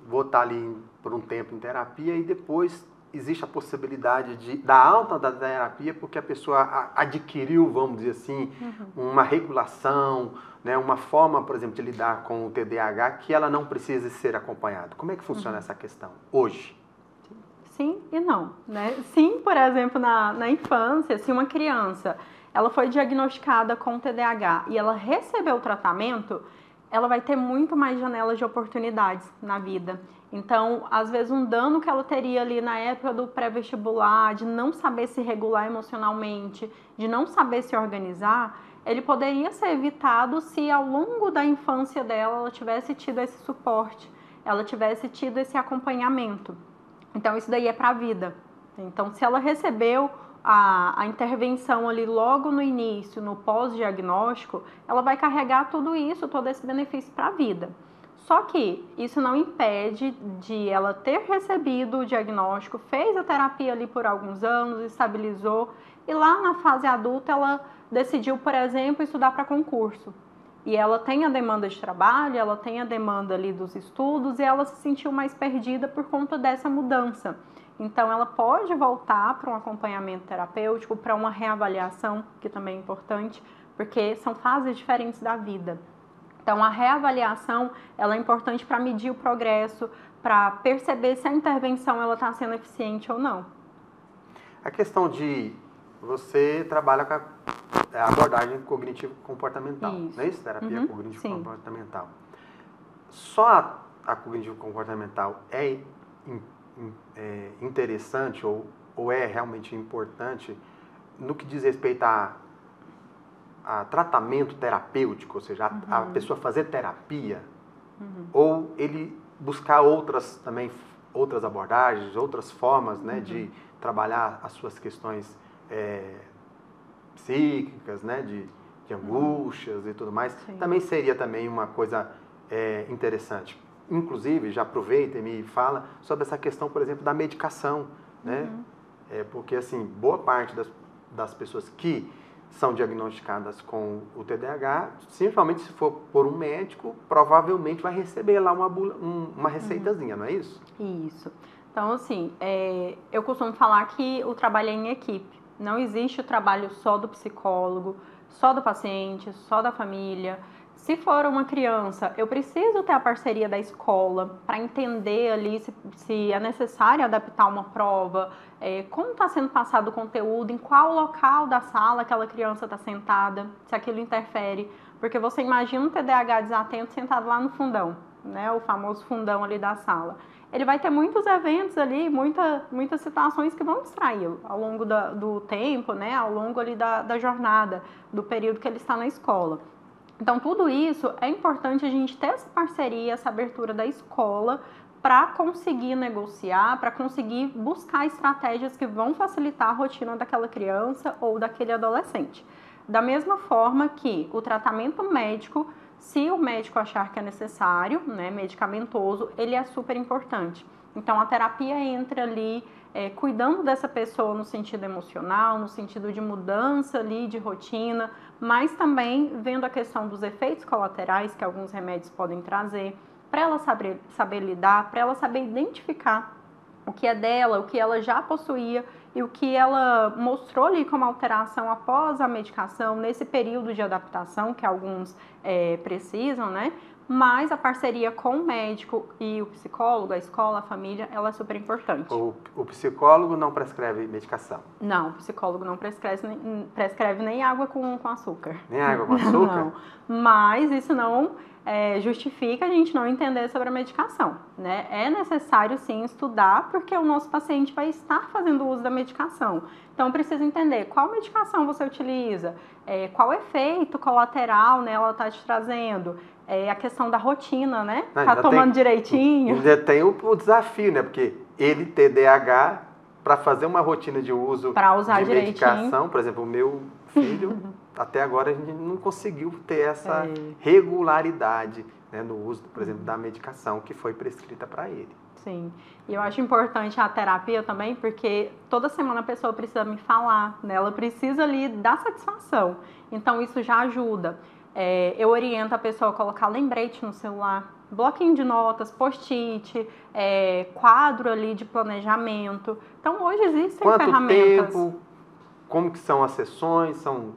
vou estar ali por um tempo em terapia e depois existe a possibilidade da alta da terapia porque a pessoa adquiriu, vamos dizer assim, uma regulação, né, uma forma, por exemplo, de lidar com o TDAH que ela não precisa ser acompanhada. Como é que funciona essa questão hoje? Sim e não, né? Sim, por exemplo, na infância, se uma criança ela foi diagnosticada com TDAH e ela recebeu o tratamento, ela vai ter muito mais janelas de oportunidades na vida. Então, às vezes, um dano que ela teria ali na época do pré-vestibular, de não saber se regular emocionalmente, de não saber se organizar, ele poderia ser evitado se ao longo da infância dela ela tivesse tido esse suporte, ela tivesse tido esse acompanhamento. Então, isso daí é para a vida. Então, se ela recebeu a intervenção ali logo no início, no pós-diagnóstico, ela vai carregar tudo isso, todo esse benefício para a vida. Só que isso não impede de ela ter recebido o diagnóstico, fez a terapia ali por alguns anos, estabilizou, e lá na fase adulta ela decidiu, por exemplo, estudar para concurso. E ela tem a demanda de trabalho, ela tem a demanda ali dos estudos, e ela se sentiu mais perdida por conta dessa mudança. Então, ela pode voltar para um acompanhamento terapêutico, para uma reavaliação, que também é importante, porque são fases diferentes da vida. Então, a reavaliação ela é importante para medir o progresso, para perceber se a intervenção está sendo eficiente ou não. A questão de você trabalha com a abordagem cognitivo-comportamental, não é isso? Terapia cognitivo-comportamental. Só a cognitivo-comportamental é interessante ou é realmente importante no que diz respeito a a tratamento terapêutico, ou seja, a pessoa fazer terapia, ou ele buscar outras abordagens, outras formas, né, de trabalhar as suas questões psíquicas, né, de angústias e tudo mais, também seria também uma coisa interessante. Inclusive, já aproveita e me fala sobre essa questão, por exemplo, da medicação, né? Porque, assim, boa parte das pessoas que são diagnosticadas com o TDAH, principalmente se for por um médico, provavelmente vai receber lá uma receitazinha, não é isso? Isso. Então, assim, eu costumo falar que o trabalho é em equipe. Não existe o trabalho só do psicólogo, só do paciente, só da família. Se for uma criança, eu preciso ter a parceria da escola para entender ali se é necessário adaptar uma prova, como está sendo passado o conteúdo, em qual local da sala aquela criança está sentada, se aquilo interfere. Porque você imagina um TDAH desatento sentado lá no fundão, né, o famoso fundão ali da sala. Ele vai ter muitos eventos ali, muitas situações que vão distraí-lo ao longo do tempo, né, ao longo ali da jornada, do período que ele está na escola. Então, tudo isso é importante a gente ter essa parceria, essa abertura da escola para conseguir negociar, para conseguir buscar estratégias que vão facilitar a rotina daquela criança ou daquele adolescente. Da mesma forma que o tratamento médico, se o médico achar que é necessário, né, medicamentoso, ele é super importante. Então, a terapia entra ali cuidando dessa pessoa no sentido emocional, no sentido de mudança ali de rotina, mas também vendo a questão dos efeitos colaterais que alguns remédios podem trazer, para ela saber lidar, para ela saber identificar o que é dela, o que ela já possuía e o que ela mostrou ali como alteração após a medicação, nesse período de adaptação que alguns precisam, né? Mas a parceria com o médico e o psicólogo, a escola, a família, ela é super importante. O psicólogo não prescreve medicação? Não, o psicólogo não prescreve nem água com açúcar. Nem água com açúcar? Não, mas isso não justifica a gente não entender sobre a medicação, né? É necessário sim estudar, porque o nosso paciente vai estar fazendo uso da medicação. Então precisa entender qual medicação você utiliza, qual efeito colateral, né, ela está te trazendo. A questão da rotina, né? Tá tomando direitinho. Ainda tem o desafio, né? Porque ele, TDAH, para fazer uma rotina de uso de medicação, por exemplo, o meu filho, até agora a gente não conseguiu ter essa regularidade, né, no uso, por exemplo, da medicação que foi prescrita para ele. Sim, e eu acho importante a terapia também, porque toda semana a pessoa precisa me falar, né? Ela precisa ali dar satisfação, então isso já ajuda. Eu oriento a pessoa a colocar lembrete no celular, bloquinho de notas, post-it, quadro ali de planejamento. Então, hoje existem ferramentas. Quanto tempo? Como que são as sessões? São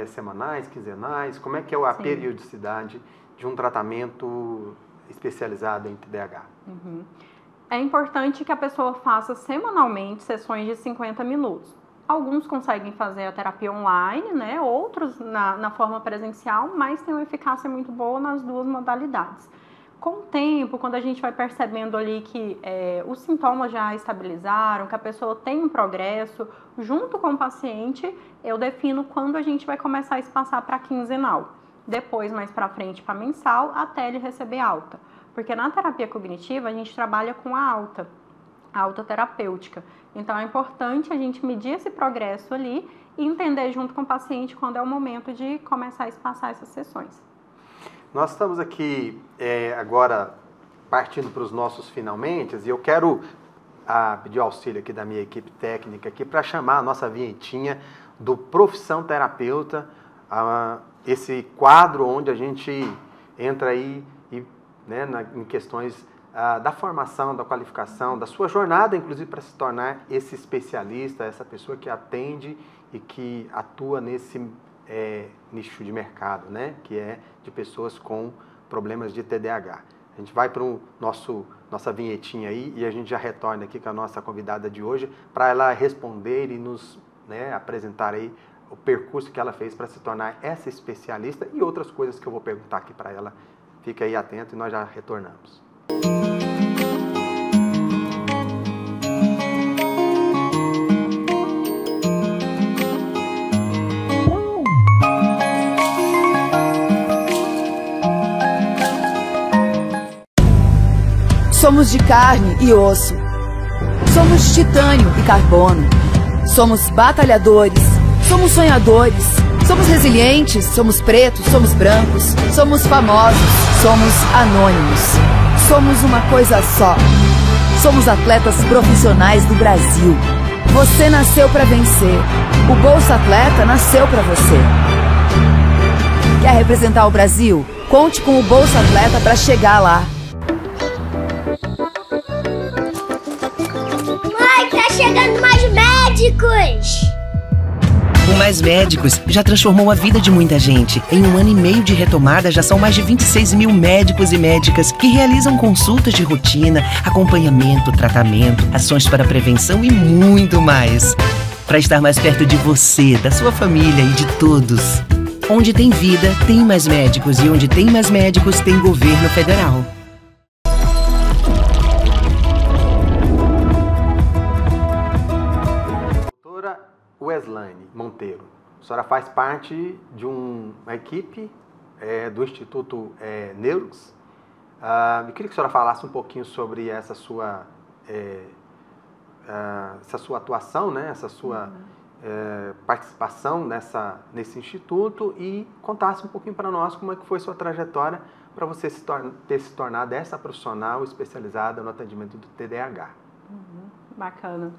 semanais, quinzenais? Como é que é a periodicidade de um tratamento especializado em TDAH? É importante que a pessoa faça semanalmente sessões de 50 minutos. Alguns conseguem fazer a terapia online, né? Outros na forma presencial, mas tem uma eficácia muito boa nas duas modalidades. Com o tempo, quando a gente vai percebendo ali que os sintomas já estabilizaram, que a pessoa tem um progresso, junto com o paciente, eu defino quando a gente vai começar a espaçar para quinzenal. Depois, mais para frente, para mensal, até ele receber alta. Porque na terapia cognitiva, a gente trabalha com a alta terapêutica. Então, é importante a gente medir esse progresso ali e entender junto com o paciente quando é o momento de começar a espaçar essas sessões. Nós estamos aqui agora partindo para os nossos finalmente, e eu quero pedir o auxílio aqui da minha equipe técnica aqui para chamar a nossa vinhetinha do Profissão Terapeuta, esse quadro onde a gente entra aí em questões da formação, da qualificação, da sua jornada, inclusive para se tornar esse especialista, essa pessoa que atende e que atua nesse nicho de mercado, né? Que é de pessoas com problemas de TDAH. A gente vai para nossa vinhetinha aí e a gente já retorna aqui com a nossa convidada de hoje para ela responder e nos apresentar aí o percurso que ela fez para se tornar essa especialista e outras coisas que eu vou perguntar aqui para ela. Fica aí atento e nós já retornamos. Somos de carne e osso. Somos titânio e carbono. Somos batalhadores. Somos sonhadores. Somos resilientes. Somos pretos. Somos brancos. Somos famosos. Somos anônimos. Somos uma coisa só. Somos atletas profissionais do Brasil. Você nasceu para vencer. O Bolsa Atleta nasceu para você. Quer representar o Brasil? Conte com o Bolsa Atleta para chegar lá. Mãe, tá chegando mais médicos! O Mais Médicos já transformou a vida de muita gente. Em 1 ano e meio de retomada, já são mais de 26 mil médicos e médicas que realizam consultas de rotina, acompanhamento, tratamento, ações para prevenção e muito mais. Para estar mais perto de você, da sua família e de todos. Onde tem vida, tem mais médicos. E onde tem mais médicos, tem governo federal. Doutora Weslane Monteiro, a senhora faz parte de uma equipe do Instituto Neurux. Eu queria que a senhora falasse um pouquinho sobre essa sua atuação, né? Essa sua participação nesse instituto e contasse um pouquinho para nós como é que foi sua trajetória para você ter se tornado essa profissional especializada no atendimento do TDAH. Bacana.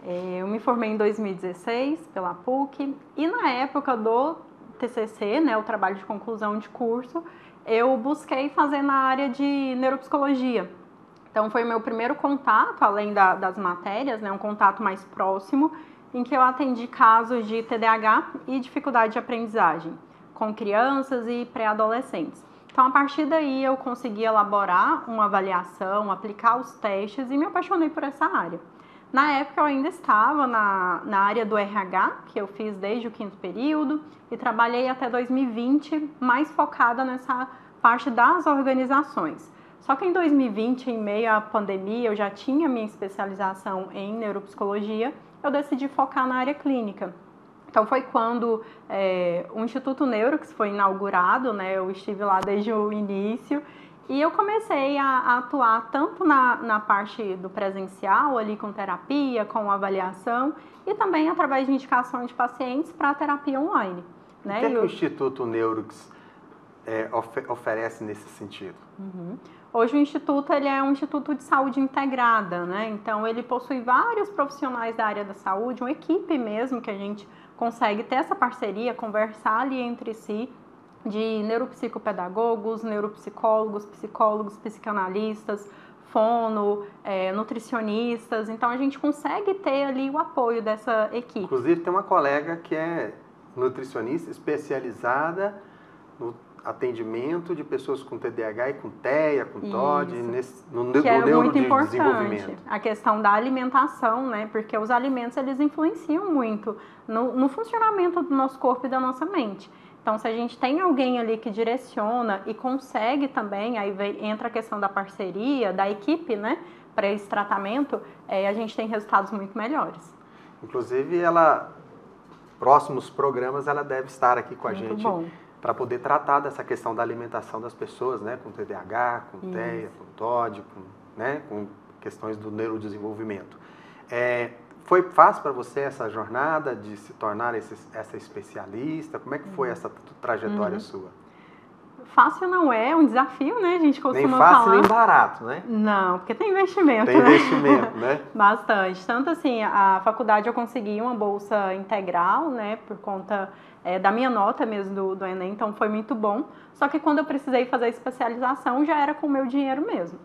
Eu me formei em 2016 pela PUC e na época do TCC, né, o trabalho de conclusão de curso, eu busquei fazer na área de neuropsicologia. Então foi o meu primeiro contato, além das matérias, né, um contato mais próximo, em que eu atendi casos de TDAH e dificuldade de aprendizagem com crianças e pré-adolescentes. Então, a partir daí, eu consegui elaborar uma avaliação, aplicar os testes e me apaixonei por essa área. Na época, eu ainda estava na área do RH, que eu fiz desde o 5º período, e trabalhei até 2020, mais focada nessa parte das organizações. Só que em 2020, em meio à pandemia, eu já tinha minha especialização em neuropsicologia, eu decidi focar na área clínica. Então foi quando o Instituto Neurux foi inaugurado, né? Eu estive lá desde o início e eu comecei a atuar tanto na parte do presencial, ali com terapia, com avaliação, e também através de indicação de pacientes para terapia online. Né? O que o Instituto Neurux oferece nesse sentido? Hoje o Instituto ele é um Instituto de Saúde Integrada, né? Então ele possui vários profissionais da área da saúde, uma equipe mesmo que a gente consegue ter essa parceria, conversar ali entre si, de neuropsicopedagogos, neuropsicólogos, psicólogos, psicanalistas, fono, nutricionistas. Então a gente consegue ter ali o apoio dessa equipe. Inclusive tem uma colega que é nutricionista especializada no atendimento de pessoas com TDAH e com TEA, com TOD, no neurodesenvolvimento. A questão da alimentação, né? Porque os alimentos, eles influenciam muito no funcionamento do nosso corpo e da nossa mente. Então, se a gente tem alguém ali que direciona e consegue também, aí entra a questão da parceria, da equipe, né? Para esse tratamento, a gente tem resultados muito melhores. Inclusive, próximos programas, ela deve estar aqui com a gente para poder tratar dessa questão da alimentação das pessoas, né, com TDAH, com TEA, com TOD, com questões do neurodesenvolvimento. Foi fácil para você essa jornada de se tornar essa especialista? Como é que foi essa trajetória sua? Fácil não é um desafio, né? A gente costuma falar. Nem fácil, nem barato, né? Não, porque tem investimento. Tem investimento, né? Bastante. Tanto assim, a faculdade eu consegui uma bolsa integral, né? Por conta da minha nota mesmo do Enem, então foi muito bom. Só que quando eu precisei fazer a especialização, já era com o meu dinheiro mesmo.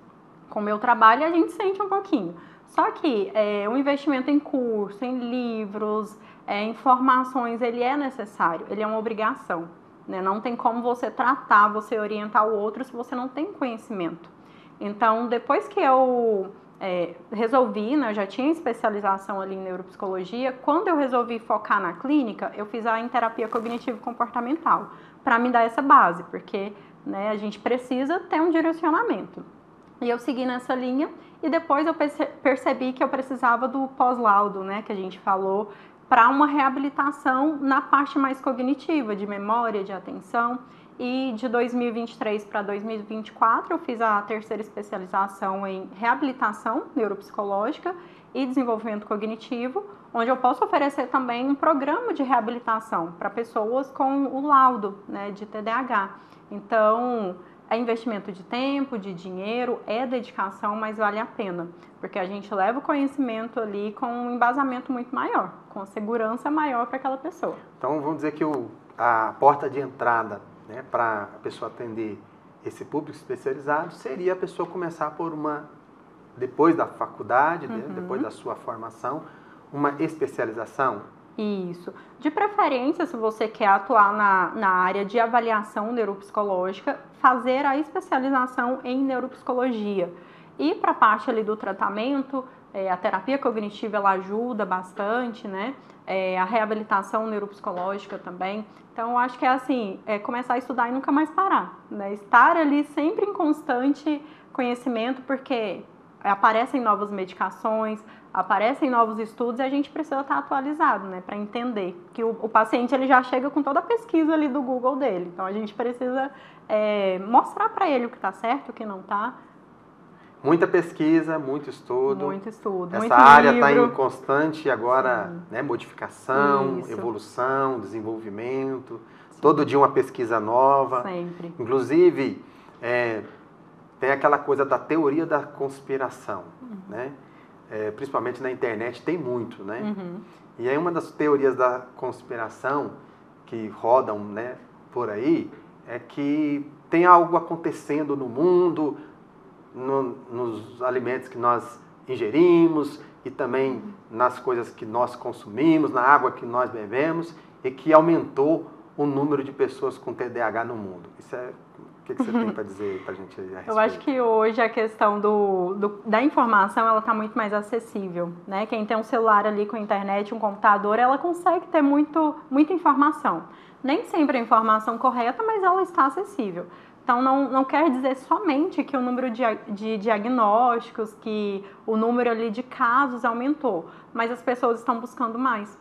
Com o meu trabalho, a gente sente um pouquinho. Só que o investimento em curso, em livros, informações, ele é necessário, ele é uma obrigação. Né? Não tem como você tratar, você orientar o outro se você não tem conhecimento. Então, depois que eu resolvi, né, eu já tinha especialização ali em neuropsicologia, quando eu resolvi focar na clínica, eu fiz em terapia cognitivo-comportamental, para me dar essa base, porque né, a gente precisa ter um direcionamento. E eu segui nessa linha e depois eu percebi que eu precisava do pós-laudo, né, que a gente falou, para uma reabilitação na parte mais cognitiva, de memória, de atenção. E de 2023 para 2024 eu fiz a terceira especialização em reabilitação neuropsicológica e desenvolvimento cognitivo, onde eu posso oferecer também um programa de reabilitação para pessoas com o laudo, né, de TDAH. Então, é investimento de tempo, de dinheiro, é dedicação, mas vale a pena, porque a gente leva o conhecimento ali com um embasamento muito maior, com segurança maior para aquela pessoa. Então, vamos dizer que a porta de entrada, né, para a pessoa atender esse público especializado seria a pessoa começar por depois da faculdade, depois da sua formação, uma especialização? Isso. De preferência, se você quer atuar na área de avaliação neuropsicológica, fazer a especialização em neuropsicologia. E para a parte ali do tratamento, a terapia cognitiva ela ajuda bastante, né? A reabilitação neuropsicológica também. Então, eu acho que é assim, começar a estudar e nunca mais parar, né? Estar ali sempre em constante conhecimento, porque aparecem novas medicações, aparecem novos estudos e a gente precisa estar atualizado, né? Para entender que o paciente ele já chega com toda a pesquisa ali do Google dele. Então, a gente precisa mostrar para ele o que está certo, o que não está. Muita pesquisa, muito estudo. Muito estudo, Essa muito área livro. está em constante agora, né, modificação, Isso. evolução, desenvolvimento. Sim. Todo dia uma pesquisa nova. Sempre. Inclusive, tem aquela coisa da teoria da conspiração, né? Principalmente na internet tem muito, né? E aí uma das teorias da conspiração que rodam, né, por aí é que tem algo acontecendo no mundo, nos alimentos que nós ingerimos e também nas coisas que nós consumimos, na água que nós bebemos, e que aumentou o número de pessoas com TDAH no mundo. Isso o que você tem para dizer para a gente a respeito? Eu acho que hoje a questão da informação ela está muito mais acessível, né? Quem tem um celular ali com internet, um computador, ela consegue ter muita informação. Nem sempre a informação correta, mas ela está acessível. Então, não quer dizer somente que o número de diagnósticos, que o número ali de casos aumentou, mas as pessoas estão buscando mais.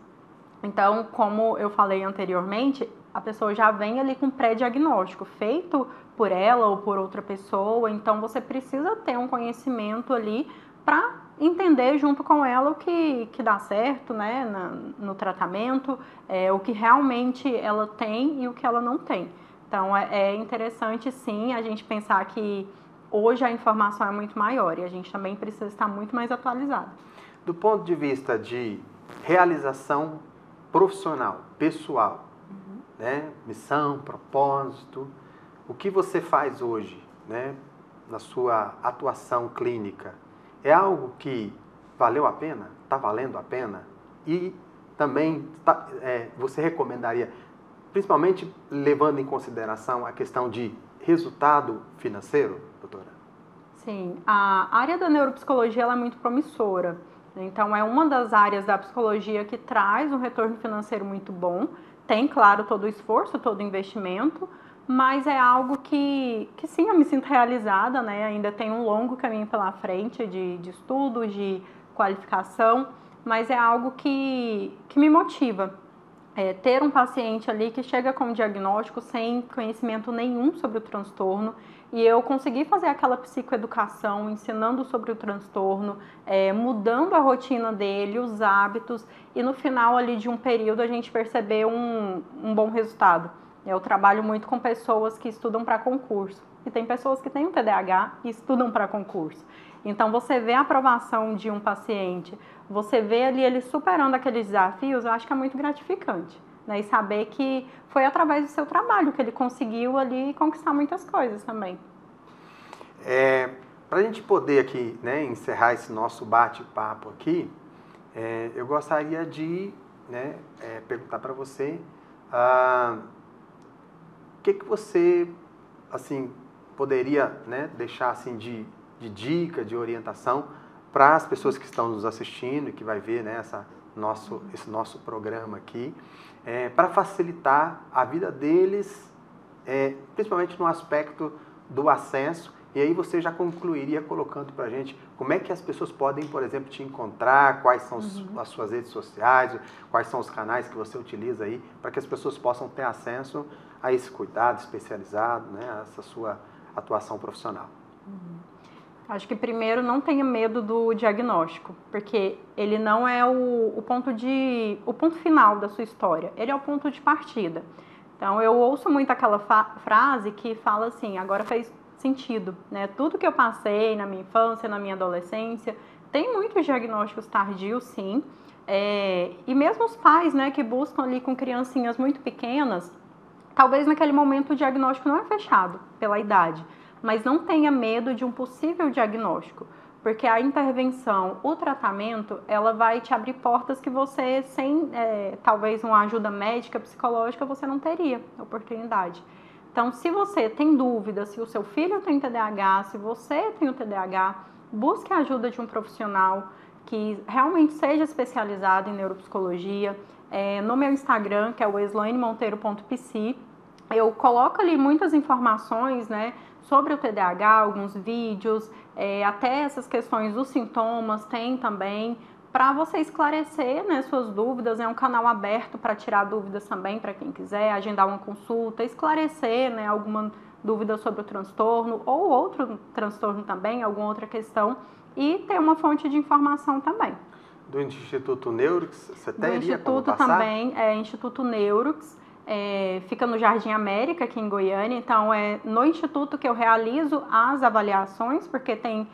Então, como eu falei anteriormente, a pessoa já vem ali com pré-diagnóstico feito por ela ou por outra pessoa, então você precisa ter um conhecimento ali para entender junto com ela o que dá certo, né, no tratamento, o que realmente ela tem e o que ela não tem. Então, é interessante, sim, a gente pensar que hoje a informação é muito maior e a gente também precisa estar muito mais atualizado. Do ponto de vista de realização profissional, pessoal, né? Missão, propósito, o que você faz hoje, né, na sua atuação clínica, é algo que valeu a pena? Está valendo a pena? E também você recomendaria, principalmente levando em consideração a questão de resultado financeiro, doutora? Sim, a área da neuropsicologia ela é muito promissora. Então, é uma das áreas da psicologia que traz um retorno financeiro muito bom. Tem, claro, todo o esforço, todo o investimento, mas é algo que sim, eu me sinto realizada, né? Ainda tem um longo caminho pela frente de estudo, de qualificação, mas é algo que me motiva. Ter um paciente ali que chega com um diagnóstico sem conhecimento nenhum sobre o transtorno e eu conseguir fazer aquela psicoeducação, ensinando sobre o transtorno, mudando a rotina dele, os hábitos e no final ali de um período a gente perceber um bom resultado. Eu trabalho muito com pessoas que estudam para concurso e tem pessoas que têm um TDAH e estudam para concurso. Então você vê a aprovação de um paciente, você vê ali ele superando aqueles desafios, eu acho que é muito gratificante, né? E saber que foi através do seu trabalho que ele conseguiu ali conquistar muitas coisas também. Para a gente poder aqui, né, encerrar esse nosso bate-papo aqui, eu gostaria de, né, perguntar para você o que você assim, poderia, né, deixar assim, de dica, de orientação para as pessoas que estão nos assistindo e que vai ver, né, esse nosso programa aqui, para facilitar a vida deles, principalmente no aspecto do acesso E aí você já concluiria colocando para a gente como é que as pessoas podem, por exemplo, te encontrar, quais são as suas redes sociais, quais são os canais que você utiliza aí, para que as pessoas possam ter acesso a esse cuidado especializado, né, a essa sua atuação profissional. Acho que primeiro não tenha medo do diagnóstico, porque ele não é o ponto final da sua história, ele é o ponto de partida. Então eu ouço muito aquela frase que fala assim, agora faz sentido, né? Tudo que eu passei na minha infância, na minha adolescência, tem muitos diagnósticos tardios, sim, e mesmo os pais, né, que buscam ali com criancinhas muito pequenas, talvez naquele momento o diagnóstico não é fechado pela idade, mas não tenha medo de um possível diagnóstico, porque a intervenção, o tratamento, ela vai te abrir portas que você, sem talvez uma ajuda médica, psicológica, você não teria oportunidade. Então, se você tem dúvida, se o seu filho tem TDAH, se você tem o TDAH, busque a ajuda de um profissional que realmente seja especializado em neuropsicologia. No meu Instagram, que é o eslainemonteiro.pc, eu coloco ali muitas informações, né, sobre o TDAH, alguns vídeos, até essas questões dos sintomas tem também, para você esclarecer, né, suas dúvidas. É um canal aberto para tirar dúvidas também para quem quiser, agendar uma consulta, esclarecer, né, alguma dúvida sobre o transtorno ou outro transtorno também, alguma outra questão, e ter uma fonte de informação também. Do Instituto Neurux, você teria como passar? Do Instituto também, Instituto Neurux. Fica no Jardim América, aqui em Goiânia. Então, é no Instituto que eu realizo as avaliações, porque tem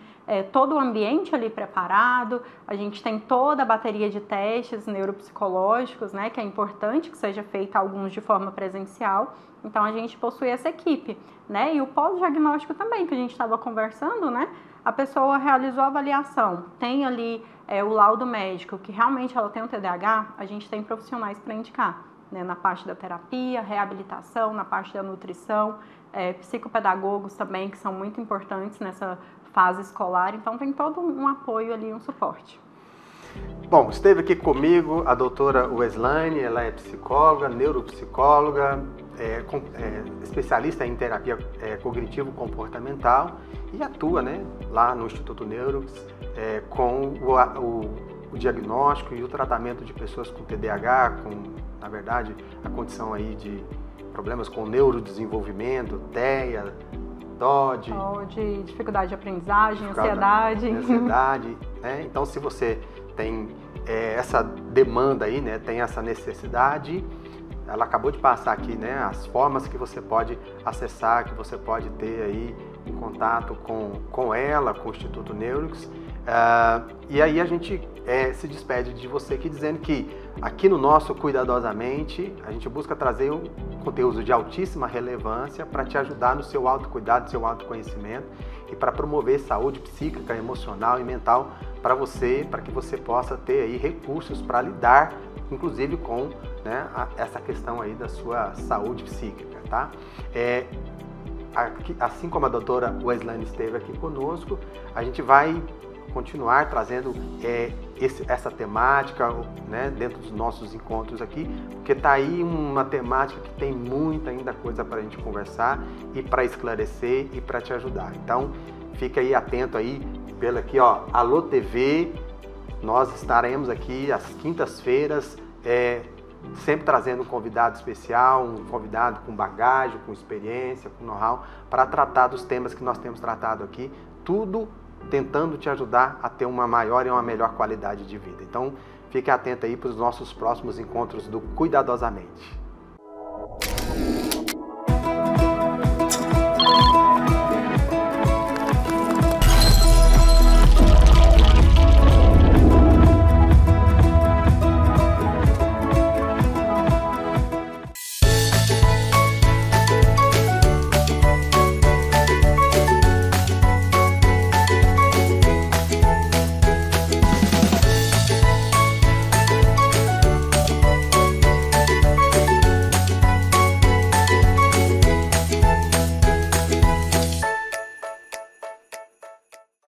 todo o ambiente ali preparado, a gente tem toda a bateria de testes neuropsicológicos, né, que é importante que seja feita alguns de forma presencial. Então, a gente possui essa equipe, né, e o pós-diagnóstico também, que a gente estava conversando, né, a pessoa realizou a avaliação, tem ali o laudo médico, que realmente ela tem um TDAH, a gente tem profissionais para indicar, né, na parte da terapia, reabilitação, na parte da nutrição, psicopedagogos também, que são muito importantes nessa fase escolar. Então, tem todo um apoio ali, um suporte. Bom, esteve aqui comigo a doutora Weslaine, ela é psicóloga, neuropsicóloga, especialista em terapia cognitivo-comportamental e atua, né, lá no Instituto Neurux com o diagnóstico e o tratamento de pessoas com TDAH, na verdade, a condição aí de problemas com neurodesenvolvimento, TEA, DOD, dificuldade de aprendizagem, ansiedade. Né? Então, se você tem essa demanda aí, né, tem essa necessidade, ela acabou de passar aqui, né, as formas que você pode acessar, que você pode ter aí um contato com ela, com o Instituto Neurux. E aí a gente se despede de você aqui dizendo que aqui no nosso Cuidadosamente a gente busca trazer um conteúdo de altíssima relevância para te ajudar no seu autocuidado, no seu autoconhecimento e para promover saúde psíquica, emocional e mental para você, para que você possa ter aí recursos para lidar, inclusive com, né, essa questão aí da sua saúde psíquica, tá? Assim como a doutora Weslaine esteve aqui conosco, a gente vai continuar trazendo essa temática, né, dentro dos nossos encontros aqui, porque está aí uma temática que tem muita ainda coisa para a gente conversar e para esclarecer e para te ajudar. Então, fica aí atento aí, pela aqui, ó, Alô TV, nós estaremos aqui às quintas-feiras, sempre trazendo um convidado especial, um convidado com bagagem, com experiência, com know-how, para tratar dos temas que nós temos tratado aqui, tudo tentando te ajudar a ter uma maior e uma melhor qualidade de vida. Então, fique atento aí para os nossos próximos encontros do Cuidadosamente.